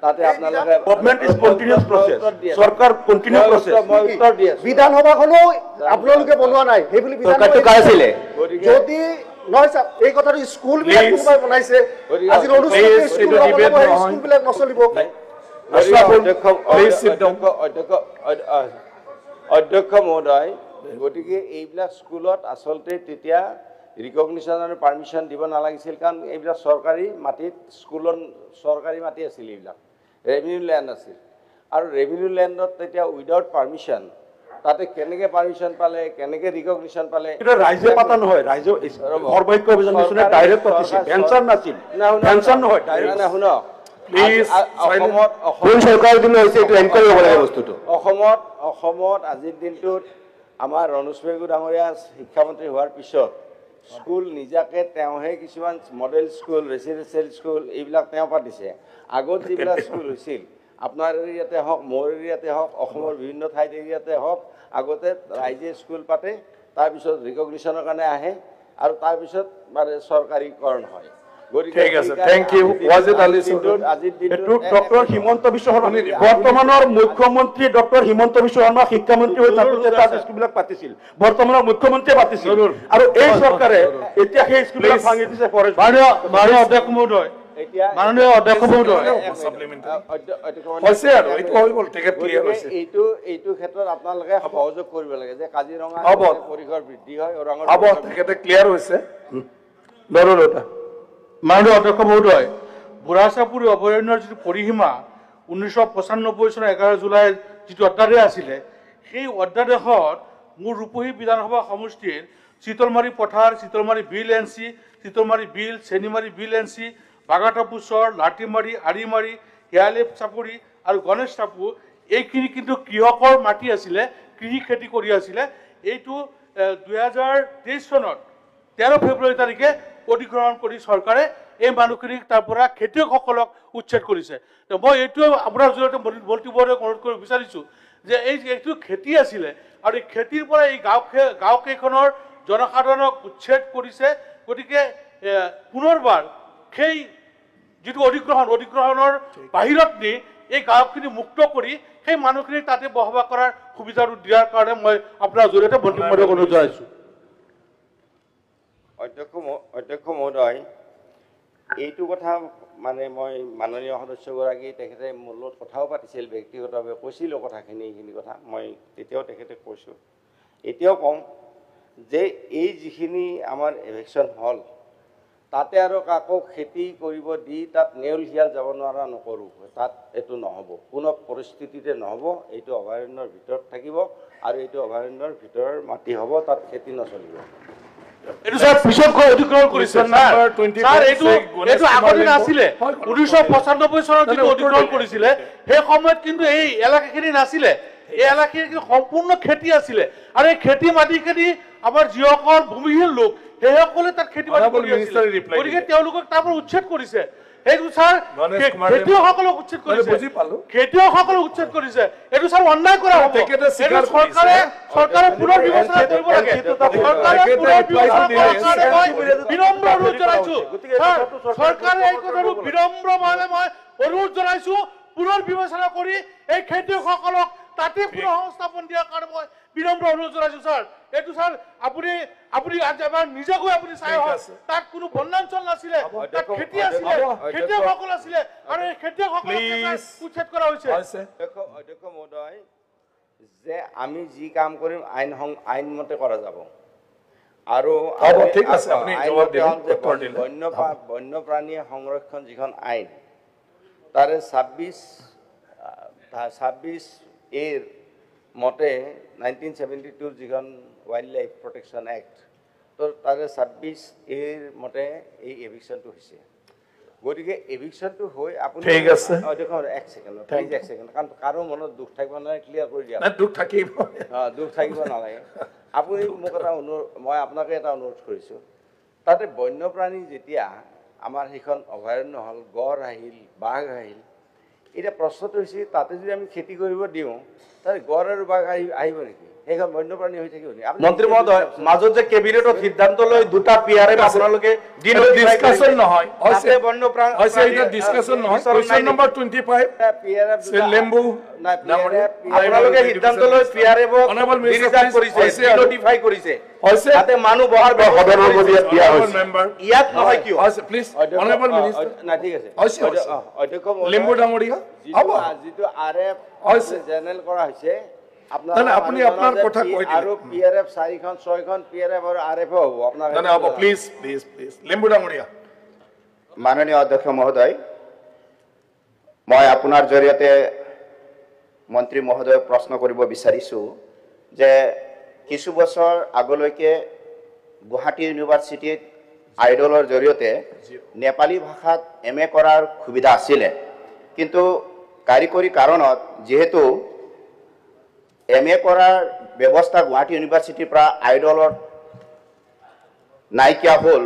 তাতে আপোনালোকে গভৰ্ণমেণ্ট ইজ কণ্টিনিউছ প্ৰচেছ চৰকাৰ কণ্টিনিউ প্ৰচেছ মই উত্তৰ দি আছোঁ বিধানসভাখনো আপোনালোকে বনোৱা নাই সেইবুলি চৰকাৰটো কাৰ আছিলে যদি নহয় ছাৰ এই কথাটো স্কুলবিলাক কোনোবাই বনাইছে আজি স্কুলবিলাক নচলিব অধ্যক্ষ মহোদয় গতিকে এইবিলাক স্কুলত আচলতে তেতিয়া ৰিকগনিশ্যন আৰু পাৰ্মিশ্যন দিব নালাগিছিল কাৰণ এইবিলাক চৰকাৰী মাটিত স্কুলত চৰকাৰী মাটি আছিল এইবিলাক ৰেভিনিউ লেণ্ড আছিল আৰু ৰেভিনিউ লেণ্ডত তেতিয়া উইদাউট পাৰ্মিশ্যন তাতে কেনেকৈ পাৰ্মিশ্যন পালে কেনেকৈ ৰিকগনিশ্যন পালে এটা ৰাইজে পাতা নহয় ৰাইজে সৰ্বৈক্য অভিযান মিছনে ডাইৰেক্ট পাতিছে ভেঞ্চাৰ নাছিল ভেঞ্চাৰ নহয় ডাইৰেক্ট শুনক অসমত আজিৰ দিনটোত আমাৰ ৰনোজ পেগু ডাঙৰীয়া শিক্ষামন্ত্ৰী হোৱাৰ পিছত স্কুল নিজাকে তেওঁহে কিছুমান মডেল স্কুল ৰেচিডেঞ্চিয়েল স্কুল এইবিলাক তেওঁ পাতিছে আগত যিবিলাক স্কুল হৈছিল আপোনাৰ এৰিয়াতে হওক মোৰ এৰিয়াতে হওক অসমৰ বিভিন্ন ঠাইত এৰিয়াতে হওক আগতে ৰাইজে স্কুল পাতে তাৰপিছত ৰিকগনিশ্যনৰ কাৰণে আহে আৰু তাৰপিছত মানে চৰকাৰীকৰণ হয় ঠিক আছে থ্যাংক ইউ ওয়াজিদ আলী চৌধুৰী এইটো ডক্টৰ হিমন্ত বিশ্ব শৰ্মা বৰ্তমানৰ মুখ্যমন্ত্ৰী ডক্টৰ হিমন্ত বিশ্ব শৰ্মা শিক্ষামন্ত্ৰী হৈ থাকোঁতে তাত স্কুলবিলাক পাতিছিল বৰ্তমানৰ মুখ্যমন্ত্ৰীয়ে পাতিছিল আৰু এই চৰকাৰে এতিয়া সেই স্কুলবিলাক ভাঙি দিছে ফৰেষ্ট মাননীয় অধ্যক্ষ মহোদয় মাননীয় অধ্যক্ষ মহোদয় হৈছে আৰু এইটো হৈ গ'ল টিকেট ক্লিয়াৰ হৈছে এইটো ক্ষেত্ৰত আপোনালোকে সহযোগ কৰিব লাগে যে কাজিৰঙা পৰিসৰ বৃদ্ধি হয় হ'ব তেখেতে ক্লিয়াৰ হৈছে নৰলতা মাননীয় অধ্যক্ষ মহোদয় বুঢ়াচাপুৰী অভয়াৰণ্যৰ যিটো পৰিসীমা 1995 চনৰ 11 জুলাইৰ যিটো অধ্যাদেশ আছিলে সেই অধ্যাদেশত মোৰ ৰূপহী বিধানসভা সমষ্টিৰ চিতলমাৰী পথাৰ চিতলমাৰী বিল এনচি চিতলমাৰী বিল চেনিমাৰী বিল এনচি বাগাটাপু চৰ লাটিমাৰী আৰিমাৰী হিয়ালে চাপৰি আৰু গণেশ টাপু এইখিনি কিন্তু কৃষকৰ মাটি আছিলে কৃষি খেতি কৰি আছিলে এইটো 2023 চনত 13 ফেব্ৰুৱাৰী তাৰিখে অধিগ্ৰহণ কৰি চৰকাৰে এই মানুহখিনিক তাৰ পৰা খেতিয়কসকলক উচ্ছেদ কৰিছে তো মই এইটো আপোনাৰ জৰিয়তে মন্ত্ৰীবৰ্গক অনুৰোধ কৰিব বিচাৰিছোঁ যে এইটো খেতি আছিলে আৰু এই খেতিৰ পৰা এই গাঁওকেইখনৰ জনসাধাৰণক উচ্ছেদ কৰিছে গতিকে পুনৰবাৰ সেই যিটো অধিগ্ৰহণৰ বাহিৰত নি এই গাঁওখিনি মুক্ত কৰি সেই মানুহখিনিক তাতে বসবাস কৰাৰ সুবিধাটো দিয়াৰ কাৰণে মই আপোনাৰ জৰিয়তে মন্ত্ৰীবৰ্গক অনুৰোধ জনাইছোঁ অধ্যক্ষ মহোদয় এইটো কথা মানে মই মাননীয় সদস্যগৰাকী তেখেতে মোৰ লগত কথাও পাতিছিল ব্যক্তিগতভাৱে কৈছিলোঁ কথাখিনি এইখিনি কথা মই তেতিয়াও তেখেতে কৈছোঁ এতিয়াও কওঁ যে এই যিখিনি আমাৰ এভিকশ্যন হ'ল তাতে আৰু কাকো খেতি কৰিব দি তাত নেউল শিয়াল যাব নোৱাৰা নকৰোঁ তাত এইটো নহ'ব কোনো পৰিস্থিতিতে নহ'ব এইটো অভয়াৰণ্যৰ ভিতৰত থাকিব আৰু এইটো অভয়াৰণ্যৰ ভিতৰৰ মাটি হ'ব তাত খেতি নচলিব এইটো স্যাৰ পিছত অধিগ্ৰহণ কৰিছে স্যাৰ এইটো আগতে নাছিলে 1995 চনত যিটো অধিগ্ৰহণ কৰিছিলে সেই সময়ত কিন্তু এই এলেকাখিনি নাছিলে এই এলেকাখিনি সম্পূৰ্ণ খেতি আছিলে আৰু এই খেতি মাটিখিনি আমাৰ যিসকল ভূমিহীন লোক সেইসকলে তাত খেতি বাতি কৰি আছিলে গতিকে তেওঁলোকক তাৰ পৰা উচ্ছেদ কৰিছে সেইটো স্যাৰ গণেশ কুমাৰ খেতিয়কসকলক উচ্ছেদ কৰিছে বুজি পালো খেতিয়কসকলক উচ্ছেদ কৰিছে এইটো স্যাৰ অন্যায় কৰা হ'ব তেখেতে স্বীকাৰ চৰকাৰে পুনৰ বিবেচনা কৰিব লাগে চৰকাৰে পুনৰ বিবেচনা বিনম্ৰ অনুৰোধ জনাইছো চৰকাৰে এই কথাটো বিনম্ৰভাৱে মই অনুৰোধ জনাইছো পুনৰ বিবেচনা কৰি এই খেতিয়কসকলক তাতে পুনৰ সংস্থাপন দিয়াৰ কাৰণে মই বিনম্ৰ অনুৰোধ জনাইছো স্যাৰ এইটো স্যাৰ আপুনি এবাৰ নিজেকৈ আপুনি চাই তাত কোনো বনাঞ্চল নাছিলে তাত খেতি আছিলে খেতিয়কসকল আছিলে আৰু এই খেতিয়কসকলক উচ্ছেদ কৰা হৈছে অধ্যক্ষ মহোদয় যে আমি যি কাম কৰিম আইনমতে কৰা যাব আৰু বন্যপ্ৰাণী সংৰক্ষণ যিখন আইন তাৰে 26A মতে 1972 যিখন ৱাইল্ড লাইফ প্ৰটেকশ্যন এক্ট তো তাৰে 26A মতে এই এভিকশ্যনটো হৈছে গতিকে এভিকশ্যনটো হৈ আপুনি ঠিক আছে দেখুন এক ছেকেণ্ড প্লিজ এক ছেকেণ্ড কাৰণ কাৰো মনত দুখ থাকিব নালাগে ক্লিয়াৰ কৰি দিয়া দুখ থাকিব দুখ থাকিব নালাগে আপুনি মোক এটা মই আপোনাকে এটা অনুৰোধ কৰিছোঁ তাতে বন্যপ্ৰাণী যেতিয়া আমাৰ সেইখন অভয়াৰণ্য হ'ল গড় আহিল বাঘ আহিল এতিয়া প্ৰশ্নটো হৈছে তাতে যদি আমি খেতি কৰিব দিওঁ তাতে গড় আৰু বাঘ আহিব নেকি সেইখন বন্যপ্ৰাণী হৈ থাকিব নেকি মন্ত্ৰী মহোদয় মাজত যে কেবিনেটত সিদ্ধান্ত লৈ দুটা পিয়াৰে আপোনালোকে ডিসকাশন নহয় তাতে বন্যপ্ৰাণী হৈছে এটা ডিসকাশন নহয় কোৱেশ্চন নম্বৰ 25 লেম্বু আপোনালোকে সিদ্ধান্ত লৈ পিয়াৰেবক ডিৰিজাৰ্ভ কৰিছে ডিনোটিফাই কৰিছে তাতে মানুহ বহাৰ সদনৰ দিয়া হৈছে ইয়াত নহয় কিয় হৈছে প্লিজ অনাৰেবল মিনিষ্টাৰ না ঠিক আছে অধ্যক্ষ লেম্বু ডাঙৰীয়া যিটো আৰএফ জেনেৰেল কৰা হৈছে আপুনি আপোনাৰ কথা কৈ দিলে আৰু পিআৰএফ 4খন 6খন পিআৰএফ আৰু আৰএফ হ'ব আপোনাৰ হ'ব প্লিজ লেম্বু ডাঙৰীয়া মাননীয় অধ্যক্ষ মহোদয় মই আপোনাৰ জৰিয়তে মন্ত্ৰী মহোদয়ক প্ৰশ্ন কৰিব বিচাৰিছোঁ যে কিছু বছৰ আগলৈকে গুৱাহাটী ইউনিভাৰ্চিটিত আইডলৰ জৰিয়তে নেপালী ভাষাত MA কৰাৰ সুবিধা আছিলে কিন্তু কাৰিকৰী কাৰণত যেহেতু MA কৰাৰ ব্যৱস্থা গুৱাহাটী ইউনিভাৰ্চিটিৰ পৰা আইডলত নাইকিয়া হ'ল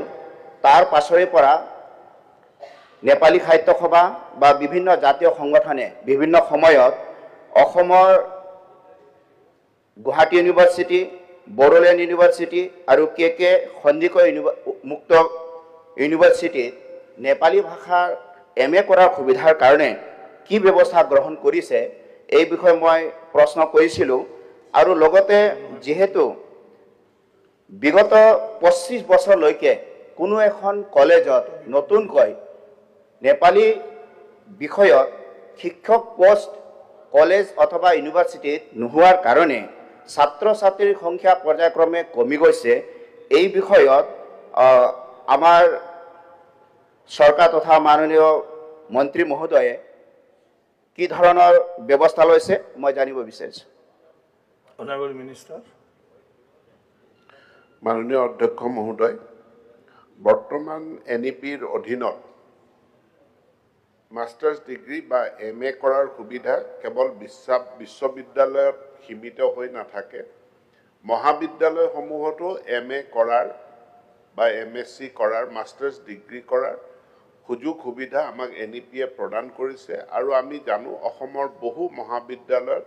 তাৰ পাছৰে পৰা নেপালী সাহিত্য সভা বা বিভিন্ন জাতীয় সংগঠনে বিভিন্ন সময়ত অসমৰ গুৱাহাটী ইউনিভাৰ্চিটি বড়োলেণ্ড ইউনিভাৰ্চিটি আৰু KK সন্দিকৈ মুক্ত ইউনিভাৰ্চিটিত নেপালী ভাষাৰ MA কৰাৰ সুবিধাৰ কাৰণে কি ব্যৱস্থা গ্ৰহণ কৰিছে এই বিষয়ে মই প্ৰশ্ন কৰিছিলোঁ আৰু লগতে যেহেতু বিগত 25 বছৰলৈকে কোনো এখন কলেজত নতুনকৈ নেপালী বিষয়ত শিক্ষক পোষ্ট কলেজ অথবা ইউনিভাৰ্চিটিত নোহোৱাৰ কাৰণে ছাত্ৰ ছাত্ৰীৰ সংখ্যা পৰ্যায়ক্ৰমে কমি গৈছে এই বিষয়ত আমাৰ চৰকাৰ তথা মাননীয় মন্ত্ৰী মহোদয়ে কি ধৰণৰ ব্যৱস্থা লৈছে মই জানিব বিচাৰিছোঁ অনাৰেবল মিনিষ্টাৰ মাননীয় অধ্যক্ষ মহোদয় বৰ্তমান NEPৰ অধীনত মাষ্টাৰ্ছ ডিগ্ৰী বা MA কৰাৰ সুবিধা কেৱল বিশ্ববিদ্যালয়ত সীমিত হৈ নাথাকে মহাবিদ্যালয়সমূহতো MA কৰাৰ বা MSc কৰাৰ মাষ্টাৰ্ছ ডিগ্ৰী কৰাৰ সুযোগ সুবিধা আমাক NEPয়ে প্ৰদান কৰিছে আৰু আমি জানো অসমৰ বহু মহাবিদ্যালয়ত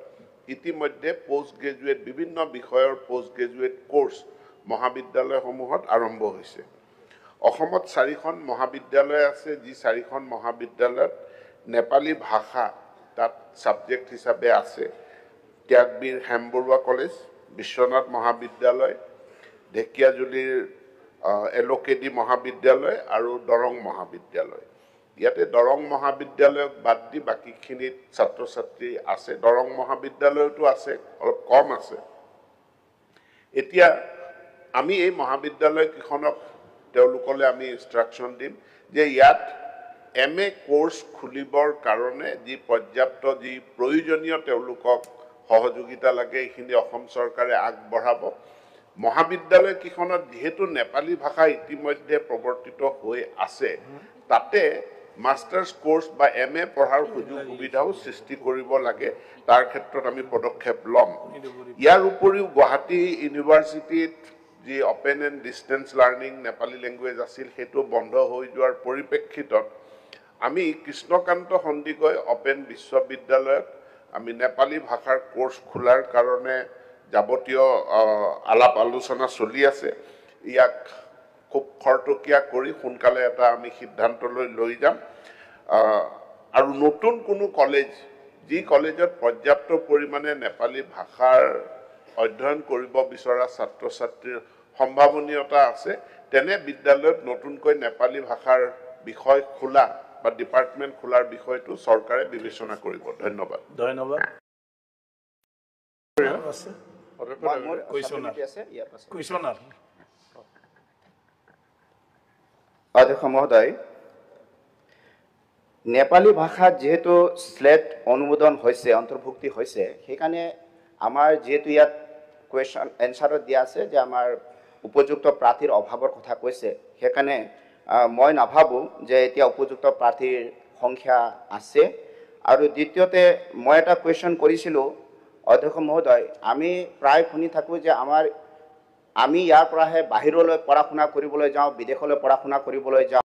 ইতিমধ্যে পোষ্ট গ্ৰেজুৱেট বিভিন্ন বিষয়ৰ পোষ্ট গ্ৰেজুৱেট কোৰ্চ মহাবিদ্যালয়সমূহত আৰম্ভ হৈছে অসমত 4খন মহাবিদ্যালয় আছে যি 4খন মহাবিদ্যালয়ত নেপালী ভাষা তাত সাবজেক্ট হিচাপে আছে ত্যাগবীৰ হেমবৰুৱা কলেজ বিশ্বনাথ মহাবিদ্যালয় ঢেকিয়াজুলিৰ LOKD মহাবিদ্যালয় আৰু দৰং মহাবিদ্যালয় ইয়াতে দৰং মহাবিদ্যালয়ক বাদ দি বাকিখিনিত ছাত্ৰ ছাত্ৰী আছে দৰং মহাবিদ্যালয়তো আছে অলপ কম আছে এতিয়া আমি এই মহাবিদ্যালয় কিখনক তেওঁলোকলৈ আমি ইনষ্ট্ৰাকচন দিম যে ইয়াত MA কোৰ্স খুলিবৰ কাৰণে যি পৰ্যাপ্ত যি প্ৰয়োজনীয় তেওঁলোকক সহযোগিতা লাগে এইখিনি অসম চৰকাৰে আগবঢ়াব মহাবিদ্যালয় কিখনত যেহেতু নেপালী ভাষা ইতিমধ্যে প্ৰৱৰ্তিত হৈ আছে তাতে মাষ্টাৰ্ছ কোৰ্স বা MA পঢ়াৰ সুযোগ সুবিধাও সৃষ্টি কৰিব লাগে তাৰ ক্ষেত্ৰত আমি পদক্ষেপ ল'ম ইয়াৰ উপৰিও গুৱাহাটী ইউনিভাৰ্চিটিত যি open and distance learning Nepali language আছিল সেইটো বন্ধ হৈ যোৱাৰ পৰিপ্ৰেক্ষিতত আমি কৃষ্ণকান্ত সন্দিকৈ অপেন বিশ্ববিদ্যালয়ত আমি নেপালী ভাষাৰ কোৰ্চ খোলাৰ কাৰণে যাৱতীয় আলাপ আলোচনা চলি আছে। ইয়াক খুব খৰতকীয়া কৰি সোনকালে এটা আমি সিদ্ধান্তলৈ লৈ যাম। আৰু নতুন কোনো কলেজ, যি কলেজত পৰ্যাপ্ত পৰিমাণে নেপালী ভাষাৰ অধ্যয়ন কৰিব বিচৰা ছাত্ৰ ছাত্ৰীৰ সম্ভাৱনীয়তা আছে, তেনে বিদ্যালয়ত নতুনকৈ নেপালী ভাষাৰ বিষয় খোলা বা ডিপাৰ্টমেণ্ট খোলাৰ বিষয়টো চৰকাৰে বিবেচনা কৰিব। ধন্যবাদ। ধন্যবাদ। অধ্যক্ষ মহোদয়, নেপালী ভাষাত যেহেতু স্লেট অনুমোদন হৈছে, অন্তৰ্ভুক্তি হৈছে, সেইকাৰণে আমাৰ যেহেতু ইয়াত কুৱেশ্যন এনচাৰত দিয়া আছে যে আমাৰ উপযুক্ত প্ৰাৰ্থীৰ অভাৱৰ কথা কৈছে, সেইকাৰণে মই নাভাবোঁ যে এতিয়া উপযুক্ত প্ৰাৰ্থীৰ সংখ্যা আছে। আৰু দ্বিতীয়তে মই এটা কুৱেশ্যন কৰিছিলোঁ অধ্যক্ষ মহোদয়, আমি প্ৰায় শুনি থাকোঁ যে আমি ইয়াৰ পৰাহে বাহিৰলৈ পঢ়া শুনা কৰিবলৈ যাওঁ, বিদেশলৈ পঢ়া শুনা কৰিবলৈ যাওঁ।